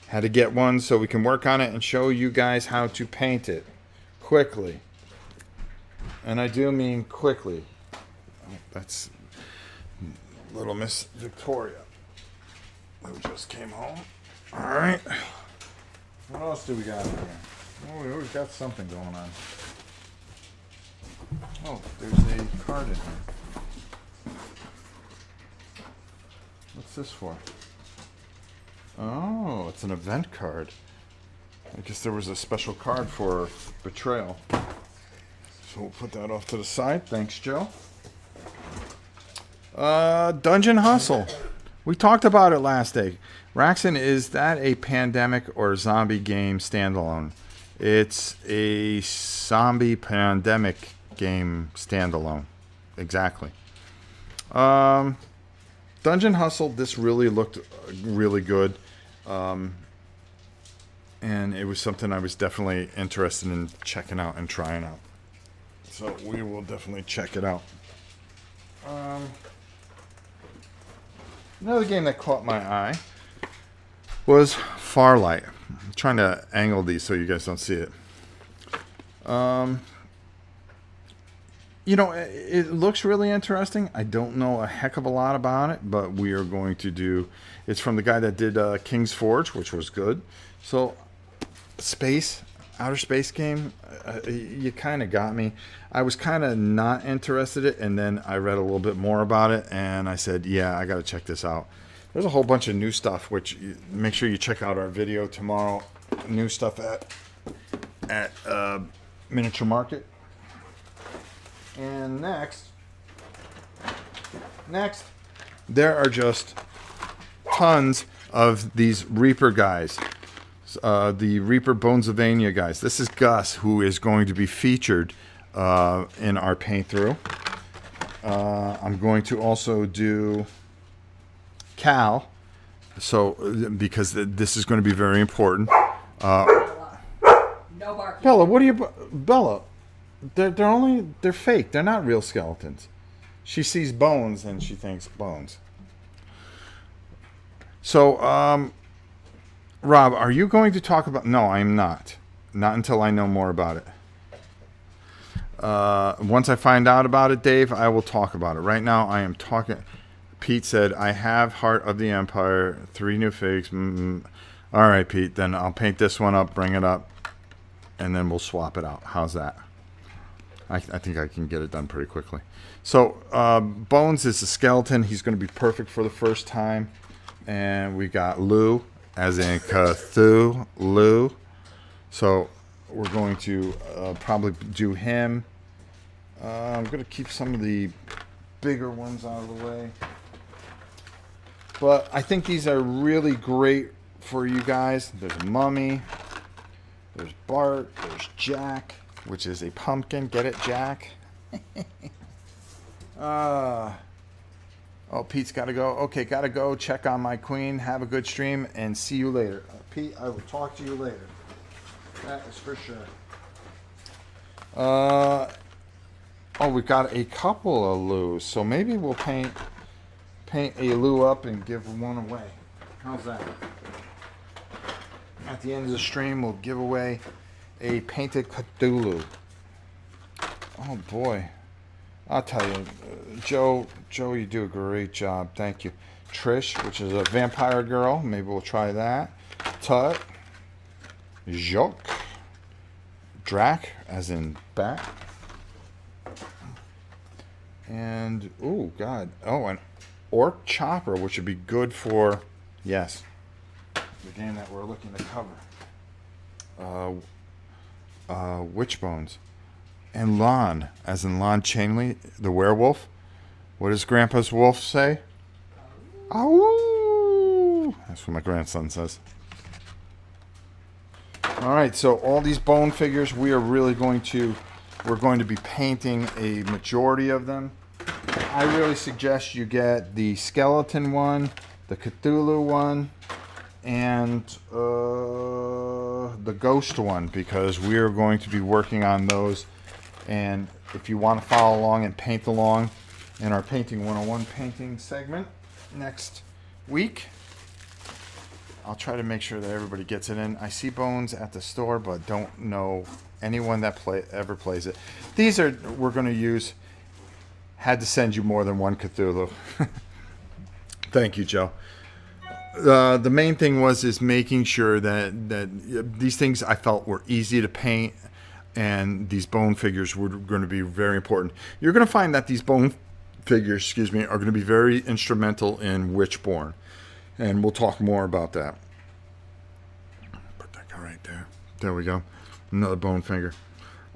Had to get one so we can work on it and show you guys how to paint it quickly. And I do mean quickly. Oh, that's little Miss Victoria, who just came home. All right. What else do we got here? Oh, we always got something going on. Oh, there's a card in here. What's this for? Oh, it's an event card. I guess there was a special card for Betrayal. So we'll put that off to the side. Thanks, Joe. Dungeon Hustle. We talked about it last day. Raxon, is that a pandemic or zombie game standalone? It's a zombie pandemic game standalone. Exactly. Dungeon Hustle, this really looked really good. And it was something I was definitely interested in checking out and trying out. So we will definitely check it out. Another game that caught my eye was Farlight. I'm trying to angle these so you guys don't see it. It looks really interesting. I don't know a heck of a lot about it, but we are going to do... It's from the guy that did King's Forge, which was good. So, outer space game, you kind of got me. I was kind of not interested in it, and then I read a little bit more about it, and I said, yeah, I got to check this out. There's a whole bunch of new stuff, which make sure you check out our video tomorrow. New stuff at Miniature Market. And next, there are just tons of these Reaper guys. The Reaper Bonesylvania guys. This is Gus, who is going to be featured in our paint through. I'm going to also do Cal, so because this is going to be very important. No barking. Bella, what are you, Bella? They're fake. They're not real skeletons. She sees bones and she thinks bones. So, Rob, are you going to talk about? No, I am not. Not until I know more about it. Once I find out about it, Dave, I will talk about it. Right now, I am talking. Pete said, I have Heart of the Empire, 3 new figs. All right, Pete, then I'll paint this one up, bring it up, and then we'll swap it out. How's that? I think I can get it done pretty quickly. So, Bones is a skeleton. He's going to be perfect for the first time. And we got Lou, as in Cthulhu. So, we're going to probably do him. I'm going to keep some of the bigger ones out of the way. But I think these are really great for you guys. There's Mummy. There's Bart. There's Jack, which is a pumpkin. Get it, Jack? Oh, Pete's got to go. Okay, got to go. Check on my queen. Have a good stream, and see you later. Pete, I will talk to you later. That is for sure. We got a couple of Lous, so maybe we'll paint a Lou up and give one away. How's that? At the end of the stream, we'll give away a painted Cthulhu. Oh boy, I'll tell you, Joe, you do a great job. Thank you. Trish, which is a vampire girl. Maybe we'll try that. Tut. Joke. Drac, as in bat. And, oh, God. Oh, an Orc Chopper, which would be good for, yes, the game that we're looking to cover. Witchbones. And Lon, as in Lon Chaney, the werewolf. What does Grandpa's wolf say? Ow! That's what my grandson says. All right, so all these bone figures, we're going to be painting a majority of them. I really suggest you get the skeleton one, the Cthulhu one, and the ghost one, because we are going to be working on those. And if you want to follow along and paint along in our Painting 101 painting segment next week, I'll try to make sure that everybody gets it in. I see Bones at the store, but don't know anyone that ever plays it. These are, we're going to use, had to send you more than one Cthulhu. Thank you, Joe. The main thing is making sure that these things I felt were easy to paint, and these bone figures were going to be very important. You're going to find that these bone figures, are going to be very instrumental in Witchborn, and we'll talk more about that. Put that guy right there. There we go. Another bone figure.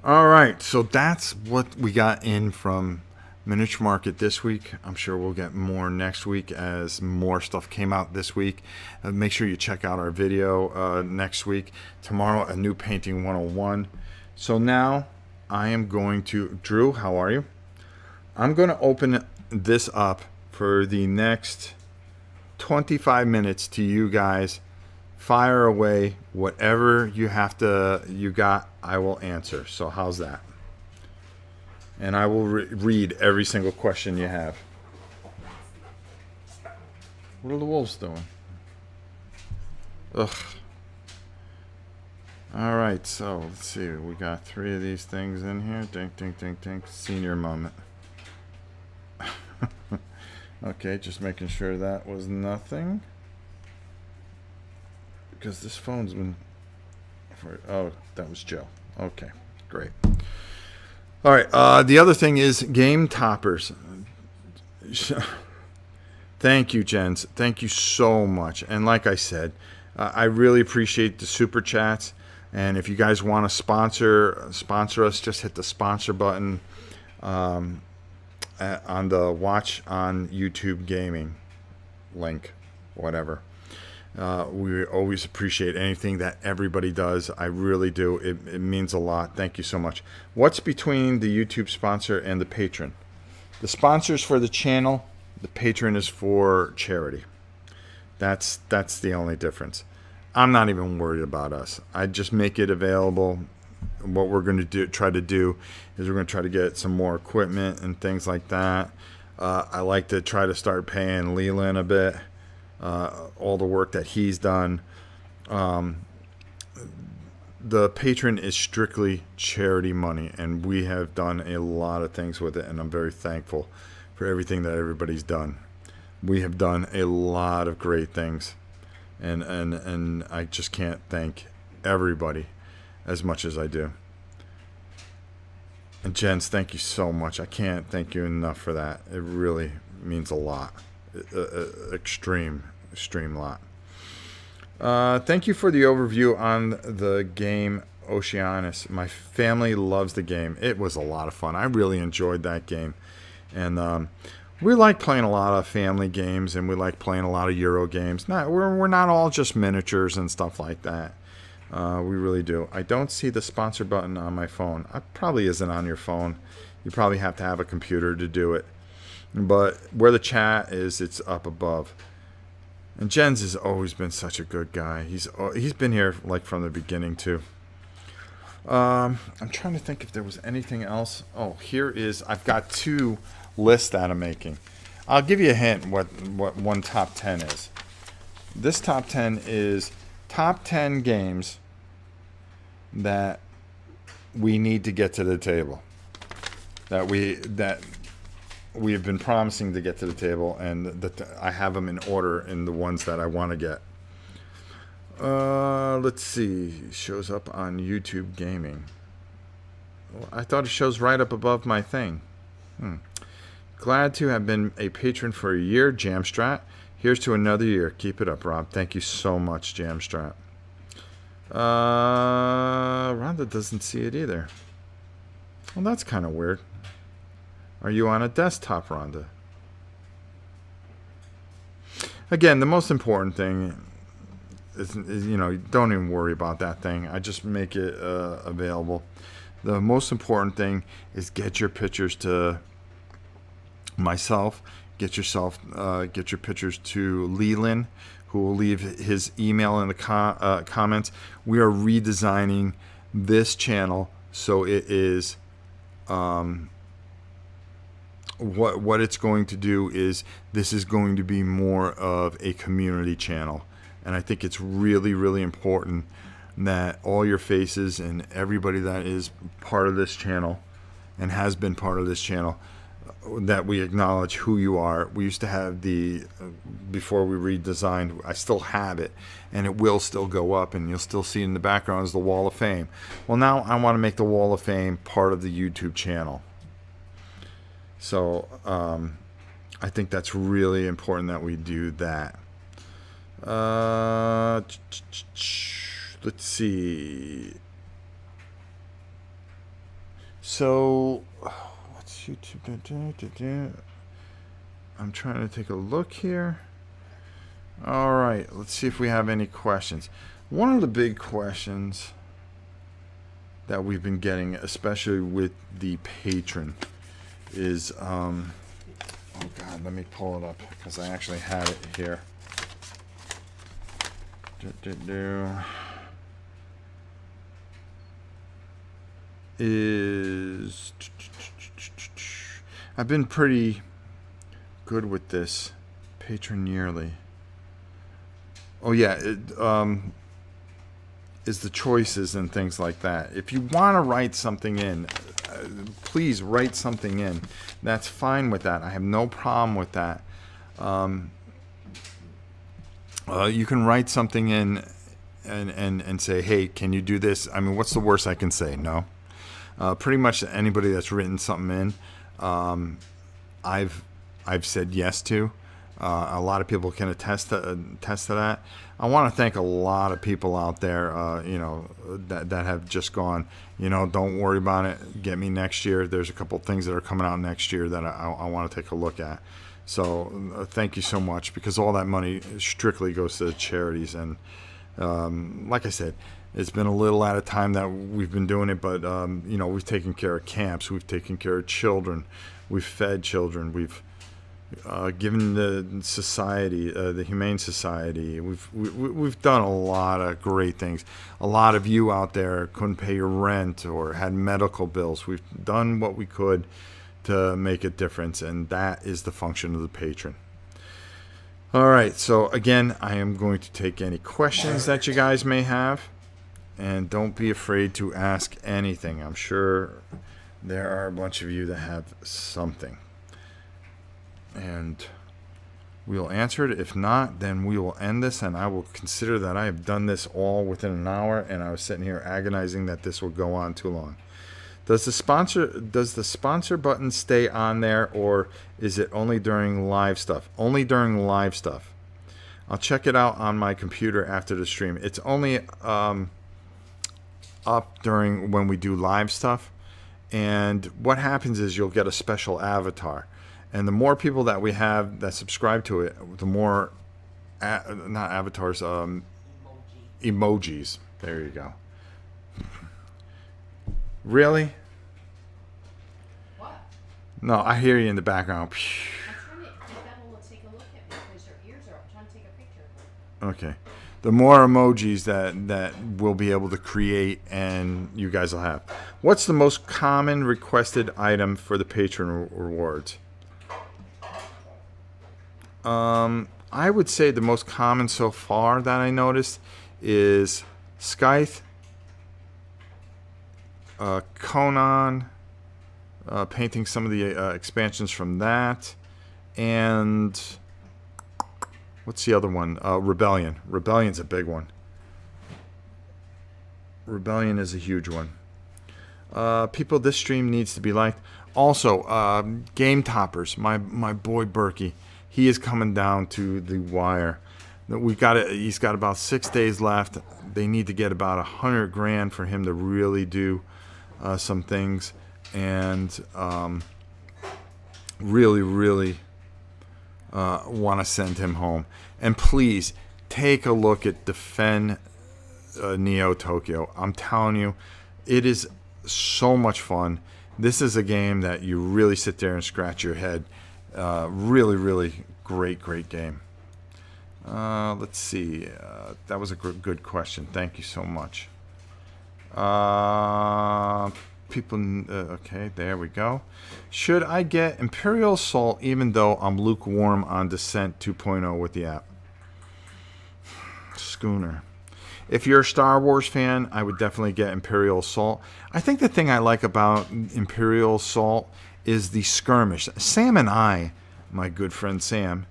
All right, so that's what we got in from Miniature Market this week. I'm sure we'll get more next week as more stuff came out this week. Make sure you check out our video next week. Tomorrow, a new Painting 101. So now I am going to, Drew, how are you? I'm going to open this up for the next 25 minutes to you guys. Fire away whatever you got, I will answer. So how's that? And I will read every single question you have. What are the wolves doing? Ugh. All right, so let's see. We got 3 of these things in here. Dink, dink, dink, dink. Senior moment. Okay, just making sure that was nothing. Because this phone's been... Oh, that was Joe. Okay, great. All right, the other thing is game toppers. Thank you, Jens. Thank you so much. And like I said, I really appreciate the super chats. And if you guys want to sponsor us, just hit the sponsor button on the Watch on YouTube Gaming link, whatever. We always appreciate anything that everybody does. I really do. It means a lot. Thank you so much. What's between the YouTube sponsor and the patron? The sponsor's for the channel. The patron is for charity. That's the only difference. I'm not even worried about us. I just make it available. What we're going to try to do is we're going to try to get some more equipment and things like that. I like to try to start paying Leland a bit. All the work that he's done. The patron is strictly charity money, and we have done a lot of things with it, and I'm very thankful for everything that everybody's done. We have done a lot of great things, and I just can't thank everybody as much as I do. And Jens, thank you so much. I can't thank you enough for that. It really means a lot. Extreme lot. Thank you for the overview on the game Oceanus. My family loves the game. It was a lot of fun. I really enjoyed that game. And we like playing a lot of family games, and we like playing a lot of Euro games. We're not all just miniatures and stuff like that. We really do. I don't see the sponsor button on my phone. It probably isn't on your phone. You probably have to have a computer to do it. But where the chat is, it's up above. And Jens has always been such a good guy. He's been here like from the beginning too. I'm trying to think if there was anything else. Oh, here is. I've got 2 lists that I'm making. I'll give you a hint what one top 10 is. This top 10 is top 10 games that we need to get to the table. That we have been promising to get to the table, and that I have them in order in the ones that I want to get. Let's see. It shows up on YouTube Gaming. Well, I thought it shows right up above my thing. Glad to have been a patron for a year, Jamstrat. Here's to another year. Keep it up, Rob. Thank you so much, Jamstrat. Rhonda doesn't see it either. Well, that's kind of weird. Are you on a desktop, Rhonda? Again, the most important thing is don't even worry about that thing. I just make it available. The most important thing is get your pictures to myself. Get your pictures to Leland, who will leave his email in the comments. We are redesigning this channel so it is. What it's going to do is this is going to be more of a community channel, and I think it's really, really important that all your faces and everybody that is part of this channel and has been part of this channel, that we acknowledge who you are. We used to have before we redesigned, I still have it, and it will still go up, and you'll still see in the background is the Wall of Fame. Well, now I want to make the Wall of Fame part of the YouTube channel. So I think that's really important that we do that. Let's see. So what's YouTube? I'm trying to take a look here. All right, let's see if we have any questions. One of the big questions that we've been getting, especially with the patron, is oh god, let me pull it up because I actually had it here. Is I've been pretty good with this patron yearly. Oh yeah, is the choices and things like that. If you want to write something in, please write something in. That's fine with that. I have no problem with that. You can write something in and say, hey, can you do this? I mean, what's the worst I can say? No. Pretty much anybody that's written something in, I've said yes to. A lot of people can attest to that. I want to thank a lot of people out there, that have just gone, don't worry about it. Get me next year. There's a couple things that are coming out next year that I want to take a look at. So thank you so much, because all that money strictly goes to the charities. And like I said, it's been a little at a time that we've been doing it, but we've taken care of camps, we've taken care of children, we've fed children, we've given the society, the Humane Society. We've done a lot of great things. A lot of you out there couldn't pay your rent or had medical bills. We've done what we could to make a difference, and that is the function of the patron. All right, so again, I am going to take any questions that you guys may have, and don't be afraid to ask anything. I'm sure there are a bunch of you that have something, and we'll answer it. If not, then we will end this, and I will consider that I have done this all within an hour, and I was sitting here agonizing that this would go on too long. Does the sponsor button stay on there, or is it only during live stuff? Only during live stuff. I'll check it out on my computer after the stream. It's only up during when we do live stuff, and what happens is you'll get a special avatar. And the more people that we have that subscribe to it, the more, not avatars, emojis. There you go. Really? What? No, I hear you in the background. I'm trying to get Bevel to take a look at me because her ears are up. I'm trying to take a picture of her. Okay. The more emojis that we'll be able to create and you guys will have. What's the most common requested item for the patron rewards? I would say the most common so far that I noticed is Scythe, Conan, painting some of the expansions from that, and what's the other one? Rebellion. Rebellion's a big one. Rebellion is a huge one. People, this stream needs to be liked. Also, Game Toppers, my boy Berkey, he is coming down to the wire. He's got about 6 days left. They need to get about $100 grand for him to really do some things, and really want to send him home. And please take a look at Defend Neo Tokyo. I'm telling you, it is so much fun. This is a game that you really sit there and scratch your head. Really great game. Let's see. That was a good question. Thank you so much. Okay, there we go. Should I get Imperial Assault even though I'm lukewarm on Descent 2.0 with the app? Schooner. If you're a Star Wars fan, I would definitely get Imperial Assault. I think the thing I like about Imperial Assault is the skirmish. Sam and I, my good friend Sam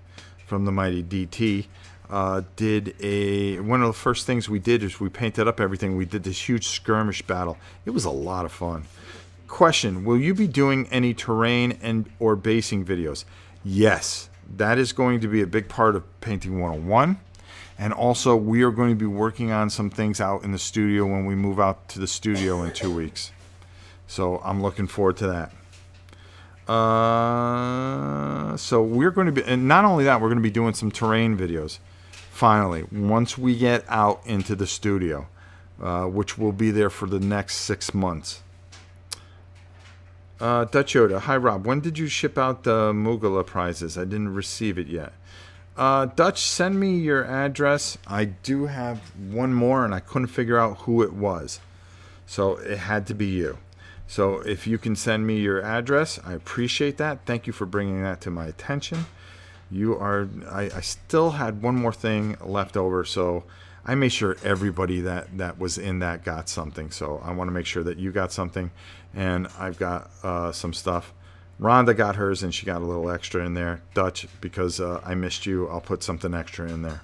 from the Mighty DT, one of the first things we did is we painted up everything. We did this huge skirmish battle. It was a lot of fun. Question, will you be doing any terrain and or basing videos? Yes, that is going to be a big part of Painting 101. And also, we are going to be working on some things out in the studio when we move out to the studio in 2 weeks. So I'm looking forward to that. So we're going to be, and not only that, we're going to be doing some terrain videos. Finally, once we get out into the studio, which will be there for the next 6 months. Dutch Yoda, hi Rob, when did you ship out the Mugala prizes? I didn't receive it yet. Dutch, send me your address. I do have one more, and I couldn't figure out who it was. So it had to be you. So if you can send me your address, I appreciate that. Thank you for bringing that to my attention. I still had one more thing left over, so I made sure everybody that was in that got something. So I want to make sure that you got something, and I've got some stuff. Rhonda got hers, and she got a little extra in there. Dutch, because I missed you, I'll put something extra in there.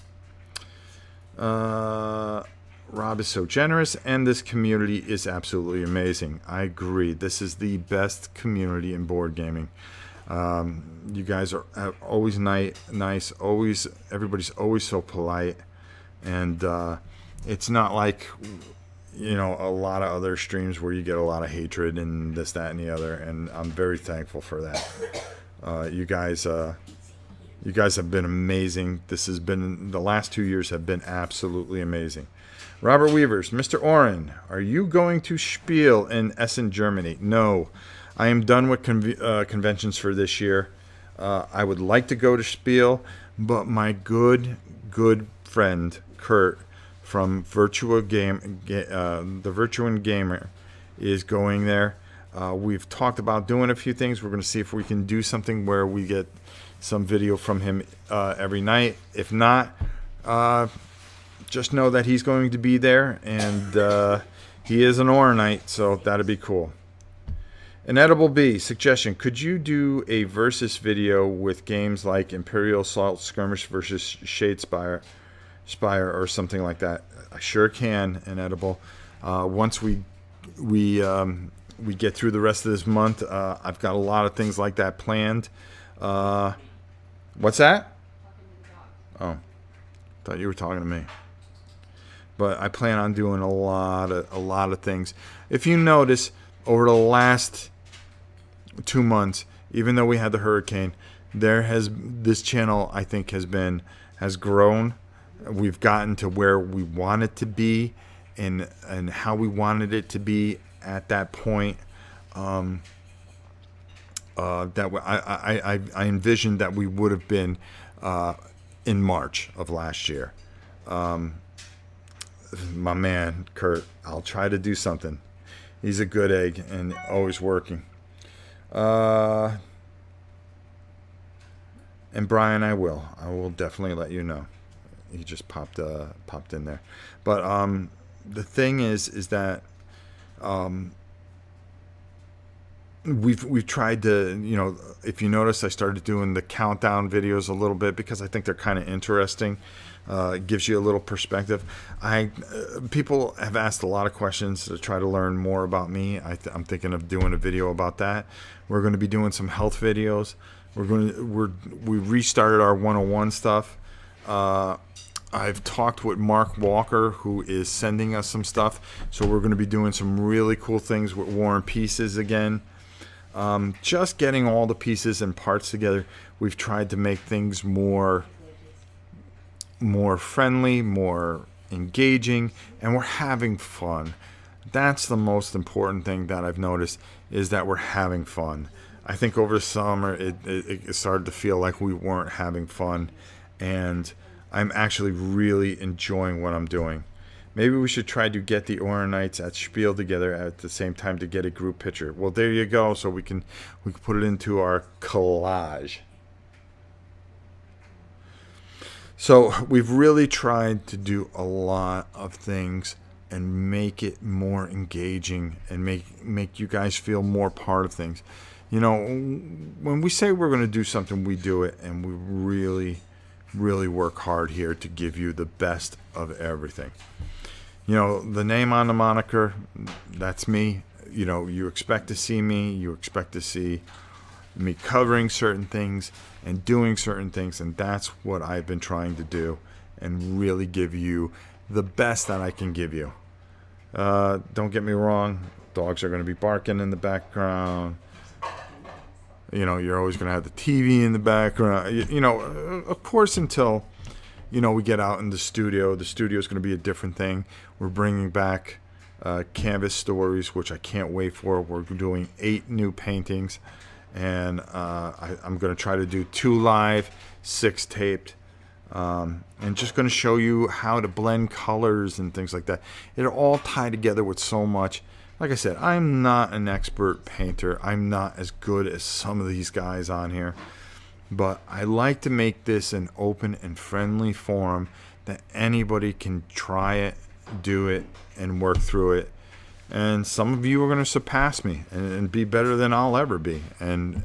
Rob is so generous, and this community is absolutely amazing. I agree. This is the best community in board gaming. You guys are always nice. Always, everybody's always so polite, and it's not like, you know, a lot of other streams where you get a lot of hatred and this, that, and the other. And I'm very thankful for that. You guys have been amazing. The last 2 years have been absolutely amazing. Robert Weavers, Mr. Oren, are you going to Spiel in Essen, Germany? No, I am done with conventions for this year. I would like to go to Spiel, but my good friend Kurt from the Virtuan Gamer is going there. We've talked about doing a few things. We're going to see if we can do something where we get some video from him every night. If not, just know that he's going to be there, and he is an Oronite, so that'd be cool. Inedible B, suggestion, could you do a versus video with games like Imperial Assault Skirmish versus Shadespire or something like that? I sure can, Inedible. Once we get through the rest of this month, I've got a lot of things like that planned. What's that? Oh, thought you were talking to me. But I plan on doing a lot of things. If you notice, over the last 2 months, even though we had the hurricane, this channel, I think, has grown. We've gotten to where we want it to be, and how we wanted it to be at that point. I envisioned that we would have been in March of last year. My man Kurt, I'll try to do something. He's a good egg and always working. And Brian, I will definitely let you know. He just popped in there. But the thing is that we've tried to, you know, if you notice, I started doing the countdown videos a little bit because I think they're kind of interesting. It gives you a little perspective. People have asked a lot of questions to try to learn more about me. I'm thinking of doing a video about that. We're going to be doing some health videos. We restarted our 101 stuff. I've talked with Mark Walker, who is sending us some stuff. So we're going to be doing some really cool things with War and Pieces again. Just getting all the pieces and parts together. We've tried to make things more friendly, more engaging, and we're having fun. That's the most important thing that I've noticed, is that we're having fun. I think over the summer it started to feel like we weren't having fun, and I'm actually really enjoying what I'm doing. Maybe we should try to get the Oronites at Spiel together at the same time to get a group picture. Well, there you go. So we can put it into our collage. So we've really tried to do a lot of things and make it more engaging and make you guys feel more part of things. You know, when we say we're going to do something, we do it, and we really work hard here to give you the best of everything. You know, the name on the moniker, that's me. You know, you expect to see me. You expect to see me covering certain things and doing certain things, and that's what I've been trying to do and really give you the best that I can give you. Don't get me wrong, dogs are going to be barking in the background. You know, you're always going to have the TV in the background. You know, of course, until, you know, we get out in the studio. The studio is going to be a different thing. We're bringing back Canvas Stories, which I can't wait for. We're doing 8 new paintings, and I'm going to try to do 2 live, 6 taped, and just going to show you how to blend colors and things like that. It'll all tie together with so much. Like I said, I'm not an expert painter. I'm not as good as some of these guys on here. But I like to make this an open and friendly forum that anybody can try it, do it, and work through it. And some of you are going to surpass me and be better than I'll ever be. And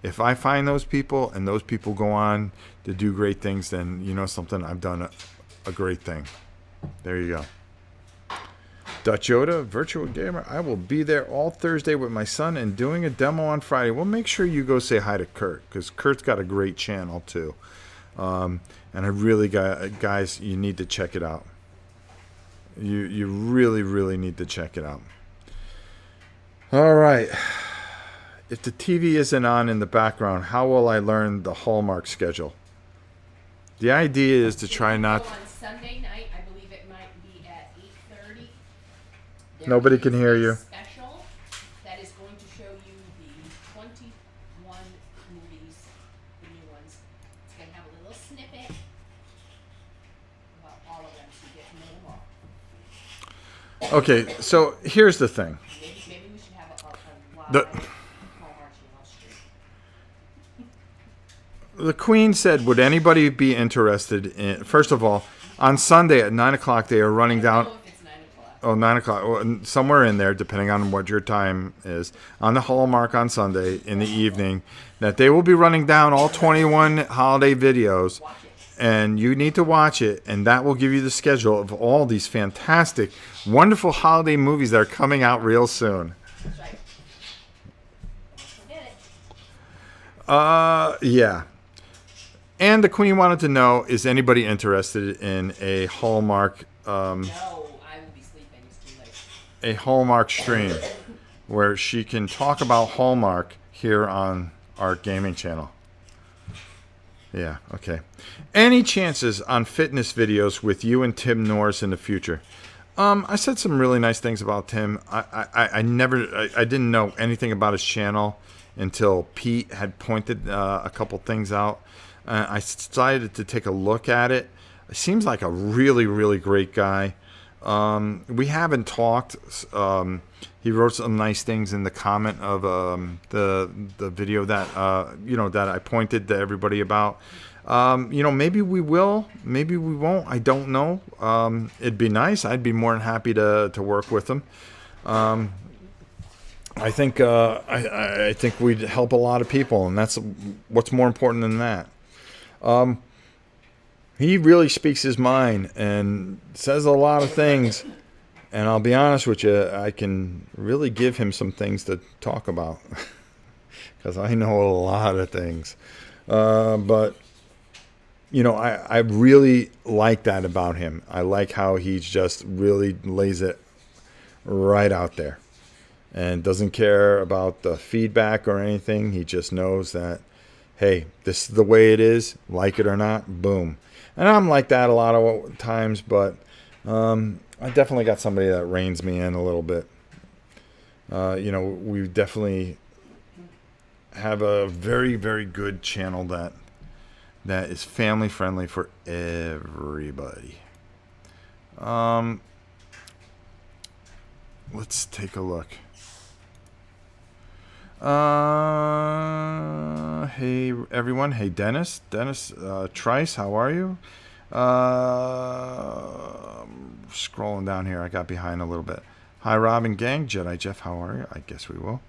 if I find those people and those people go on to do great things, then you know something, I've done a great thing. There you go. Dutch Yoda, Virtual Gamer. I will be there all Thursday with my son and doing a demo on Friday. Well, make sure you go say hi to Kurt, because Kurt's got a great channel too. And I really got, guys, you need to check it out. You really, really need to check it out. All right. If the TV isn't on in the background, how will I learn the Hallmark schedule? The idea is to try not... On Sunday night, I believe it might be at 8:30. Nobody can hear you. Special that is going to show you the 21 movies, the new ones. It's going to have a little snippet about all of them so you get to know them all. Okay, so here's the thing. Maybe we should have a live The- Hallmark channel stream. The Queen said, would anybody be interested in... First of all, on Sunday at 9 o'clock, they are running I down... don't know if it's 9 o'clock. Oh, 9 o'clock. Well, somewhere in there, depending on what your time is. On the Hallmark on Sunday in the evening, that they will be running down all 21 holiday videos. Watch it. And you need to watch it, and that will give you the schedule of all these fantastic, wonderful holiday movies that are coming out real soon. That's right. Almost forget it. Yeah. And the Queen wanted to know, is anybody interested in a Hallmark No, I will be sleeping. It's too late. a Hallmark stream where she can talk about Hallmark here on our gaming channel? Yeah, okay. Any chances on fitness videos with you and Tim Norris in the future? I said some really nice things about Tim. I didn't know anything about his channel until Pete had pointed a couple things out. I decided to take a look at it. It seems like a really, really great guy. We haven't talked. He wrote some nice things in the comment of the video that that I pointed to everybody about. Maybe we will, maybe we won't. I don't know. It'd be nice. I'd be more than happy to work with him. I think I think we'd help a lot of people, and that's what's more important than that. He really speaks his mind and says a lot of things. And I'll be honest with you, I can really give him some things to talk about because I know a lot of things. But, I really like that about him. I like how he just really lays it right out there and doesn't care about the feedback or anything. He just knows that, hey, this is the way it is, like it or not, boom. And I'm like that a lot of times, but I definitely got somebody that reins me in a little bit. We definitely have a very, very good channel that is family friendly for everybody. Let's take a look. Hey everyone. Hey Dennis. Trice, how are you? Scrolling down here, I got behind a little bit. Hi Robin Gang, Jedi Jeff, how are you? I guess we will.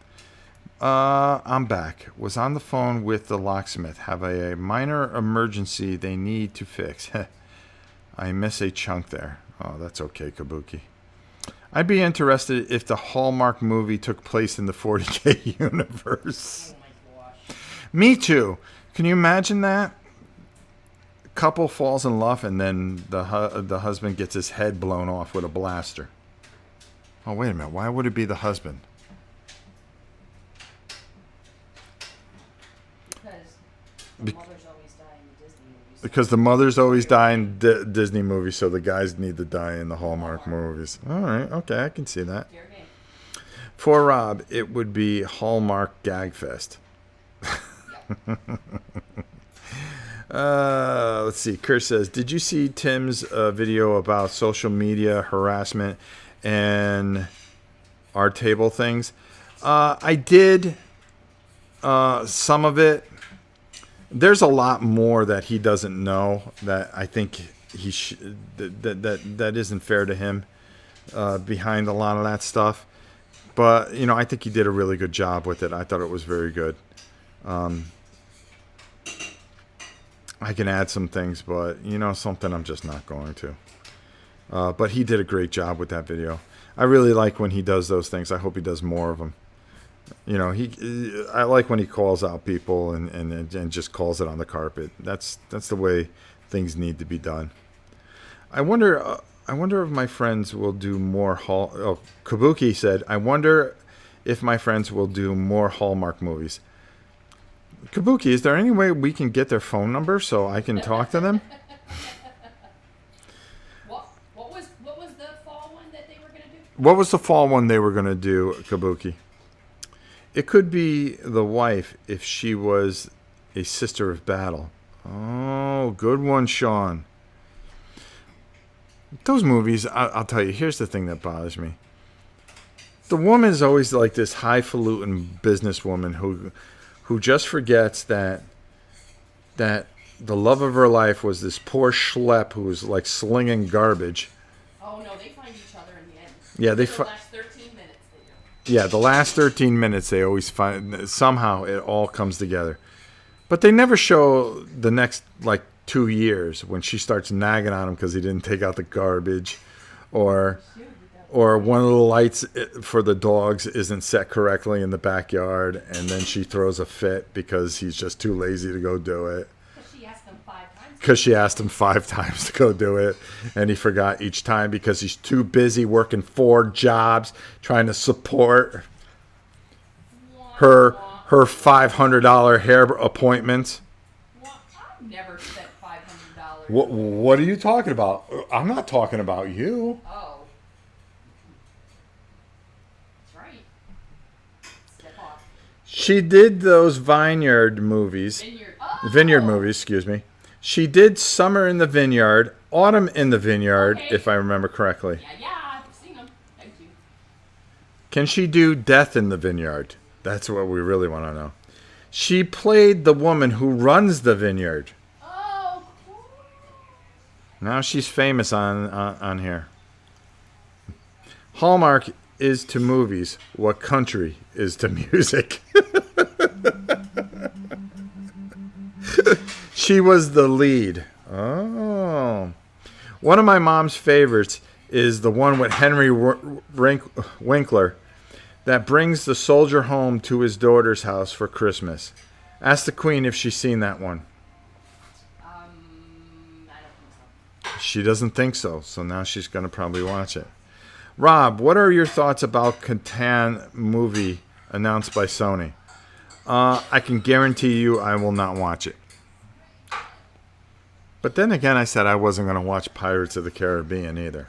I'm back. Was on the phone with the locksmith. Have a minor emergency they need to fix. I miss a chunk there. Oh, that's okay, Kabuki. I'd be interested if the Hallmark movie took place in the 40K universe. Oh my gosh. Me too. Can you imagine that? Couple falls in love and then the husband gets his head blown off with a blaster. Oh, wait a minute. Why would it be the husband? Because the mothers always die in the Disney movies. Because the mothers always die in Disney movies, so the guys need to die in the Hallmark movies. All right. Okay, I can see that. Fair game. For Rob, it would be Hallmark Gagfest. Let's see. Kurt says, did you see Tim's video about social media harassment and our table things? I did some of it. There's a lot more that he doesn't know that I think that isn't fair to him behind a lot of that stuff. But, I think he did a really good job with it. I thought it was very good. I can add some things, but, something I'm just not going to. But he did a great job with that video. I really like when he does those things. I hope he does more of them. You know, I like when he calls out people and just calls it on the carpet. That's the way things need to be done. I wonder if my friends will do more Kabuki said, I wonder if my friends will do more Hallmark movies. Kabuki, is there any way we can get their phone number so I can talk to them? What was the fall one that they were gonna do? What was the fall one they were going to do, Kabuki? It could be The Wife if she was a Sister of Battle. Oh, good one, Sean. Those movies, I'll tell you, here's the thing that bothers me. The woman is always like this highfalutin businesswoman who just forgets that the love of her life was this poor schlep who was like slinging garbage. Oh no, they find each other in the end. Yeah, the last 13 minutes they do. Yeah, the last 13 minutes they always find somehow it all comes together. But they never show the next like 2 years when she starts nagging on him because he didn't take out the garbage, or one of the lights for the dogs isn't set correctly in the backyard, and then she throws a fit because he's just too lazy to go do it. Because she asked him 5 times to go do it, and he forgot each time because he's too busy working 4 jobs trying to support her $500 hair appointments. I've never spent $500. What are you talking about? I'm not talking about you. Oh. That's right. Step off. She did those Vineyard movies. Vineyard movies, excuse me. She did Summer in the Vineyard, Autumn in the Vineyard, if I remember correctly. Yeah, I've seen them. Thank you. Can she do Death in the Vineyard? That's what we really want to know. She played the woman who runs the vineyard. Oh, cool. Now she's famous on here. Hallmark is to movies what country is to music. She was the lead. Oh. One of my mom's favorites is the one with Henry Winkler that brings the soldier home to his daughter's house for Christmas. Ask the Queen if she's seen that one. I don't think so. She doesn't think so, so now she's going to probably watch it. Rob, what are your thoughts about Catan movie announced by Sony? I can guarantee you I will not watch it. But then again, I said I wasn't going to watch Pirates of the Caribbean either.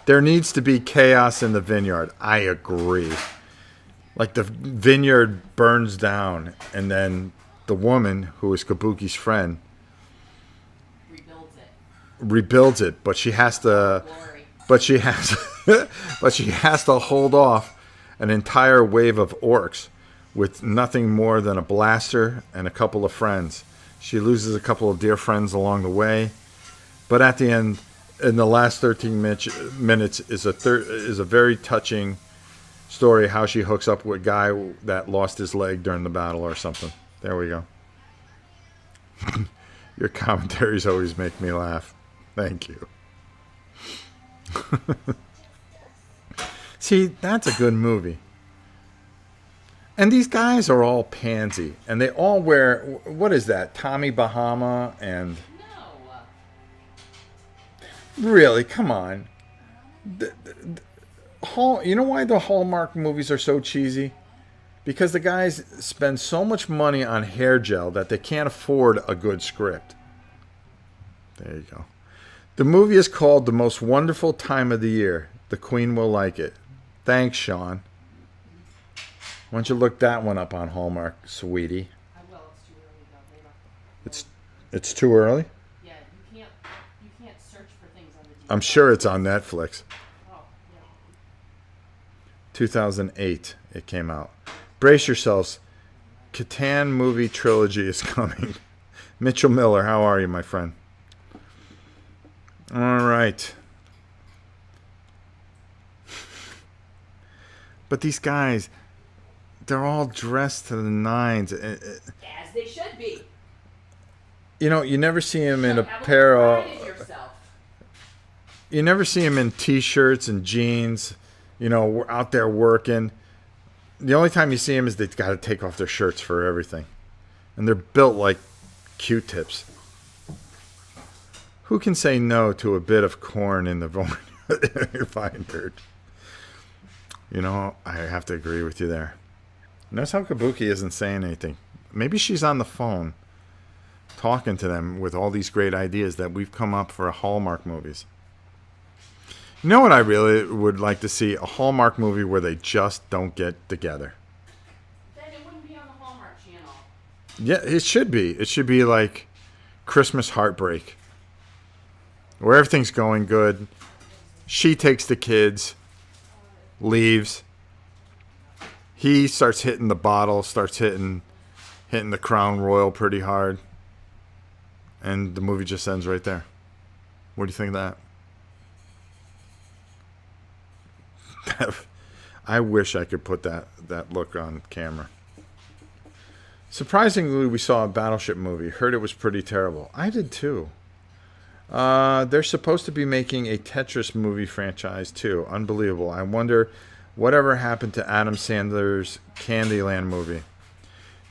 There needs to be chaos in the vineyard. I agree. Like the vineyard burns down, and then the woman, who is Kabuki's friend, rebuilds it. But she has to. But she has. But she has to hold off an entire wave of orcs with nothing more than a blaster and a couple of friends. She loses a couple of dear friends along the way, but at the end, in the last 13 minutes, is a very touching story how she hooks up with a guy that lost his leg during the battle or something. There we go. Your commentaries always make me laugh. Thank you. See, that's a good movie. And these guys are all pansy, and they all wear, what is that, Tommy Bahama and... No. Really, come on. You know why the Hallmark movies are so cheesy? Because the guys spend so much money on hair gel that they can't afford a good script. There you go. The movie is called The Most Wonderful Time of the Year. The Queen will like it. Thanks, Sean. Why don't you look that one up on Hallmark, sweetie? I will. It's too early though. It's too early? Yeah, you can't search for things on the DVD. I'm sure it's on Netflix. Oh, yeah. 2008 it came out. Brace yourselves. Catan movie trilogy is coming. Mitchell Miller, how are you, my friend? All right. But these guys, they're all dressed to the nines. As they should be. You know, you never see him in a pair of... You never see him in t-shirts and jeans, out there working. The only time you see him is they've got to take off their shirts for everything. And they're built like Q-tips. Who can say no to a bit of corn in the vineyard? I have to agree with you there. Notice how Kabuki isn't saying anything. Maybe she's on the phone talking to them with all these great ideas that we've come up for Hallmark movies. You know what I really would like to see? A Hallmark movie where they just don't get together. Then it wouldn't be on the Hallmark Channel. Yeah, it should be. It should be like Christmas Heartbreak, where everything's going good. She takes the kids, leaves. He starts hitting the bottle, starts hitting the Crown Royal pretty hard. And the movie just ends right there. What do you think of that? I wish I could put that look on camera. Surprisingly, we saw a Battleship movie. Heard it was pretty terrible. I did too. They're supposed to be making a Tetris movie franchise too. Unbelievable. I wonder whatever happened to Adam Sandler's Candyland movie.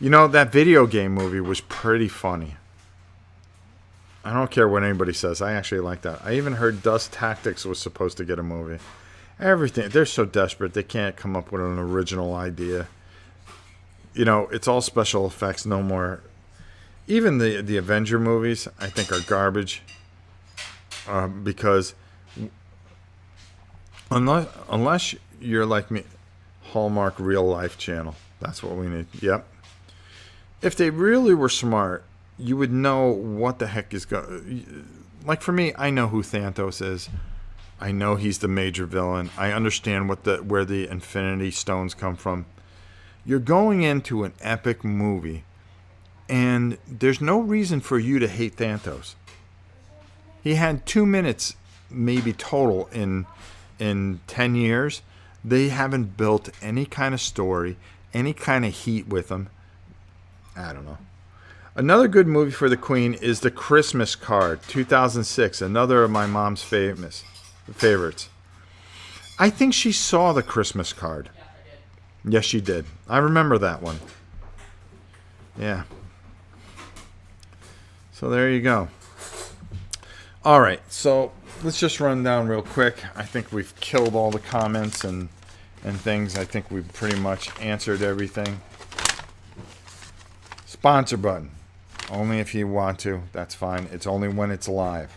That video game movie was pretty funny. I don't care what anybody says. I actually like that. I even heard Dust Tactics was supposed to get a movie. Everything. They're so desperate. They can't come up with an original idea. It's all special effects. No more. Even the Avenger movies, I think, are garbage. Because unless you're like me, Hallmark Real Life channel. That's what we need. Yep. If they really were smart, you would know what the heck is going. Like for me, I know who Thanos is. I know he's the major villain. I understand where the Infinity Stones come from. You're going into an epic movie, and there's no reason for you to hate Thanos. He had 2 minutes, maybe total, in 10 years. They haven't built any kind of story, any kind of heat with him. I don't know. Another good movie for the Queen is The Christmas Card, 2006. Another of my mom's favorites. I think she saw The Christmas Card. Yeah, I did. Yes, she did. I remember that one. Yeah. So there you go. All right, so let's just run down real quick. I think we've killed all the comments and things. I think we've pretty much answered everything. Sponsor button. Only if you want to. That's fine. It's only when it's live.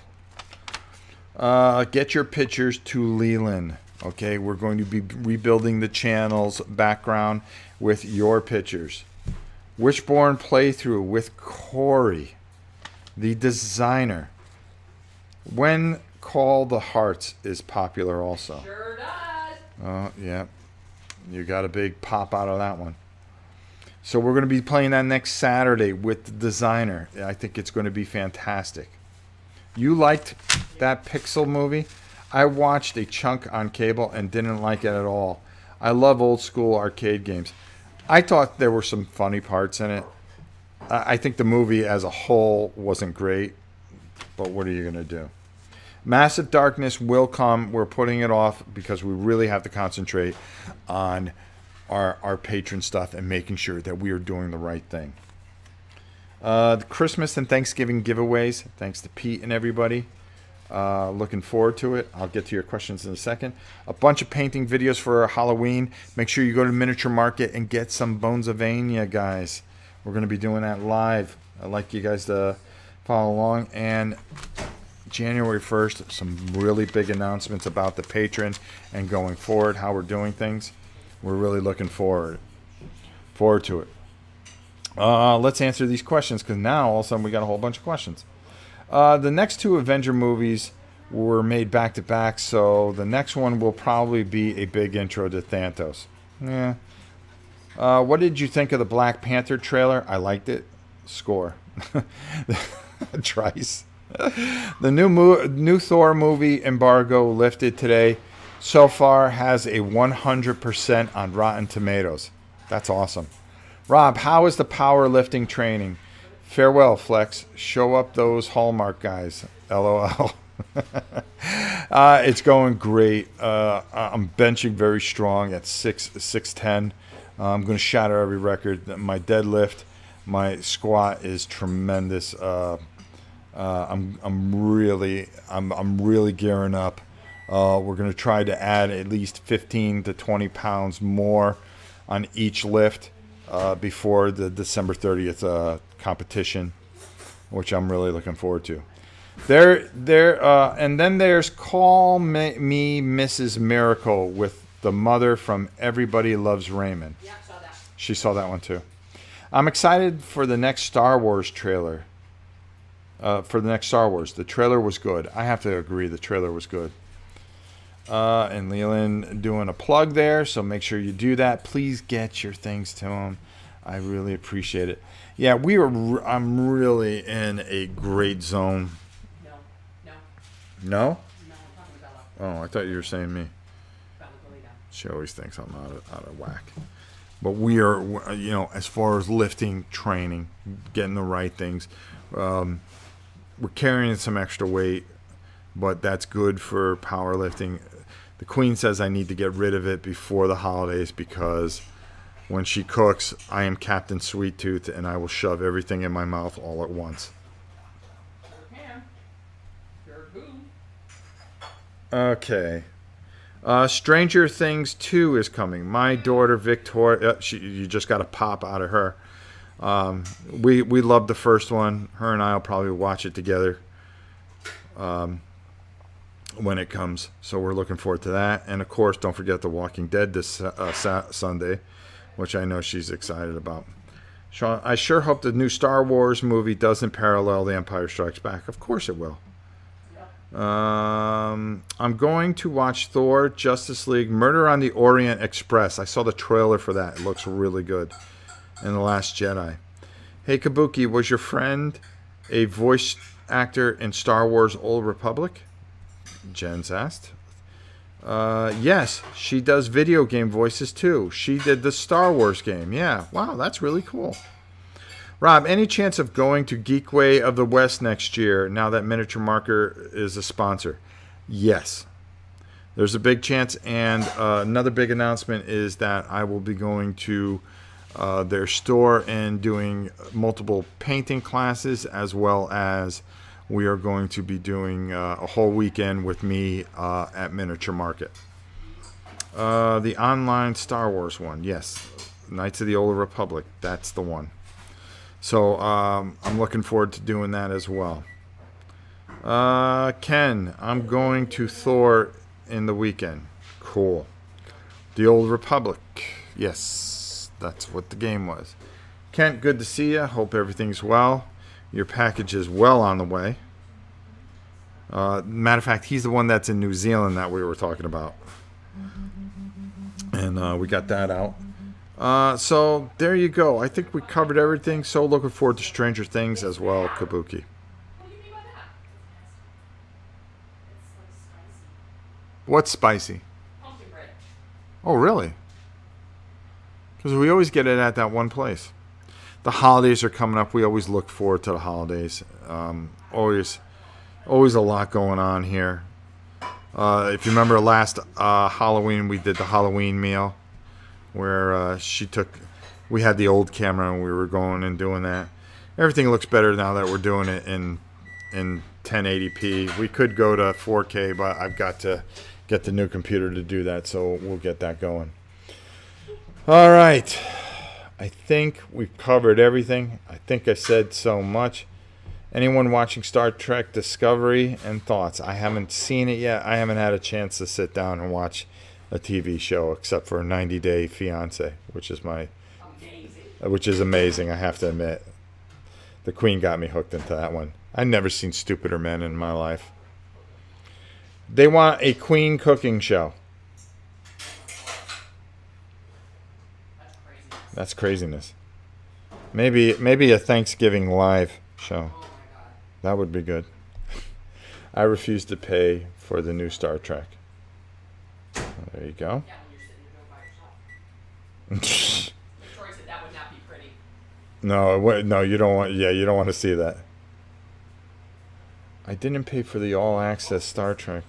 Get your pictures to Leland. Okay, we're going to be rebuilding the channel's background with your pictures. Witchborn playthrough with Corey, the designer. When Call the Hearts is popular also. Sure does. Oh, yeah. You got a big pop out of that one. So we're going to be playing that next Saturday with the designer. I think it's going to be fantastic. You liked that Pixel movie? I watched a chunk on cable and didn't like it at all. I love old school arcade games. I thought there were some funny parts in it. I think the movie as a whole wasn't great, but what are you going to do? Massive Darkness will come. We're putting it off because we really have to concentrate on our patron stuff and making sure that we are doing the right thing. The Christmas and Thanksgiving giveaways. Thanks to Pete and everybody. Looking forward to it. I'll get to your questions in a second. A bunch of painting videos for Halloween. Make sure you go to Miniature Market and get some Bonesavania, guys. We're going to be doing that live. I'd like you guys to follow along. And January 1st, some really big announcements about the patron and going forward, how we're doing things. We're really looking forward to it. Let's answer these questions because now all of a sudden we got a whole bunch of questions. The next two Avenger movies were made back to back, so the next one will probably be a big intro to Thanos. Yeah. What did you think of the Black Panther trailer? I liked it. Score. Trice. The new Thor movie embargo lifted today. So far has a 100% on Rotten Tomatoes. That's awesome. Rob, how is the powerlifting training? Farewell, Flex. Show up those Hallmark guys. LOL. It's going great. I'm benching very strong at 610. I'm going to shatter every record. My deadlift, my squat is tremendous. I'm really gearing up. We're going to try to add at least 15 to 20 pounds more on each lift before the December 30th competition, which I'm really looking forward to. And then there's Call Me Mrs. Miracle with the mother from Everybody Loves Raymond. Yeah, saw that. She saw that one too. I'm excited for the next Star Wars trailer. The trailer was good. I have to agree, the trailer was good. And Leland doing a plug there, so make sure you do that. Please get your things to him. I really appreciate it. Yeah, I'm really in a great zone. No? No? No, I'm talking to Bella. Oh, I thought you were saying me. Bella, go lay down. She always thinks I'm out of whack. But we are, as far as lifting, training, getting the right things, we're carrying some extra weight, but that's good for powerlifting. The Queen says I need to get rid of it before the holidays because when she cooks, I am Captain Sweet Tooth and I will shove everything in my mouth all at once. Sure can. Sure boo. Okay. Stranger Things 2 is coming. My daughter Victoria, you just got to pop out of her. We loved the first one. Her and I will probably watch it together when it comes. So we're looking forward to that. And of course, don't forget The Walking Dead this Sunday, which I know she's excited about. Sean, I sure hope the new Star Wars movie doesn't parallel The Empire Strikes Back. Of course it will. I'm going to watch Thor, Justice League, Murder on the Orient Express. I saw the trailer for that. It looks really good. And The Last Jedi. Hey, Kabuki, was your friend a voice actor in Star Wars Old Republic? Jen's asked. Yes, she does video game voices too. She did the Star Wars game. Yeah, wow, that's really cool. Rob, any chance of going to Geekway of the West next year now that Miniature Marker is a sponsor? Yes. There's a big chance, and another big announcement is that I will be going to their store and doing multiple painting classes, as well as we are going to be doing a whole weekend with me at Miniature Market. The online Star Wars one, yes. Knights of the Old Republic, that's the one. So I'm looking forward to doing that as well. Ken, I'm going to Thor in the weekend. Cool. The Old Republic. Yes, that's what the game was. Kent, good to see you. Hope everything's well. Your package is well on the way. Matter of fact, he's the one that's in New Zealand that we were talking about. And we got that out. So there you go. I think we covered everything. So looking forward to Stranger Things as well, Kabuki. What do you mean by that? What's spicy? Pumpkin bread. Oh, really? Because we always get it at that one place. The holidays are coming up. We always look forward to the holidays. Always a lot going on here. If you remember last Halloween, we did the Halloween meal where we had the old camera and we were going and doing that. Everything looks better now that we're doing it in 1080p. We could go to 4K, but I've got to get the new computer to do that, so we'll get that going. All right. I think we've covered everything. I think I said so much. Anyone watching Star Trek Discovery and thoughts? I haven't seen it yet. I haven't had a chance to sit down and watch a TV show except for 90 Day Fiancé, which is amazing, I have to admit. The Queen got me hooked into that one. I've never seen stupider men in my life. They want a Queen cooking show. That's craziness. Maybe a Thanksgiving live show. That would be good. I refuse to pay for the new Star Trek. There you go. Yeah, when you're sitting there by yourself. Troy said that would not be pretty. No, you don't want. Yeah, you don't want to see that. I didn't pay for the all-access Star Trek.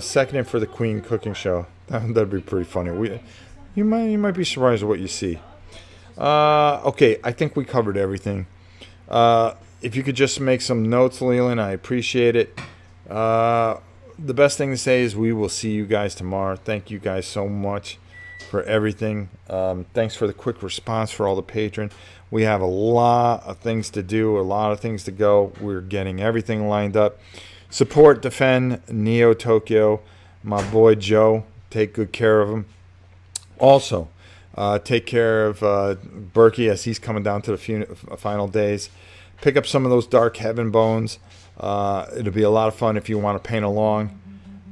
Seconding for the Queen cooking show. That'd be pretty funny. You might be surprised at what you see. Okay, I think we covered everything. If you could just make some notes, Leland, I appreciate it. The best thing to say is we will see you guys tomorrow. Thank you guys so much for everything. Thanks for the quick response for all the patrons. We have a lot of things to do, a lot of things to go. We're getting everything lined up. Support, defend Neo Tokyo, my boy Joe. Take good care of him. Also, take care of Berkey as he's coming down to the final days. Pick up some of those Dark Heaven bones. It'll be a lot of fun if you want to paint along.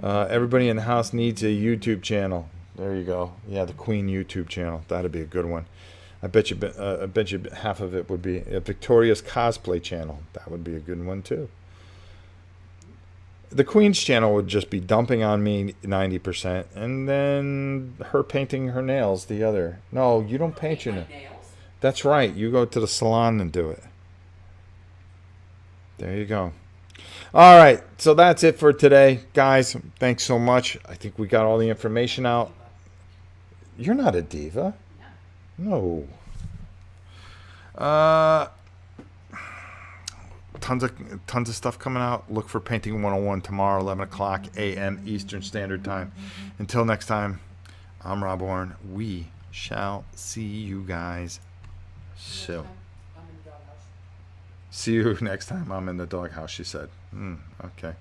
Everybody in the house needs a YouTube channel. There you go. Yeah, the Queen YouTube channel. That'd be a good one. I bet you half of it would be a Victoria's cosplay channel. That would be a good one too. The Queen's channel would just be dumping on me 90%, and then her painting her nails the other. No, you don't paint your nails. That's right. You go to the salon and do it. There you go. All right, so that's it for today, guys. Thanks so much. I think we got all the information out. You're not a diva. No. Tons of stuff coming out. Look for Painting 101 tomorrow, 11 o'clock a.m. Eastern Standard Time. Until next time, I'm Rob Warren. We shall see you guys soon. See you next time I'm in the doghouse, she said. Okay.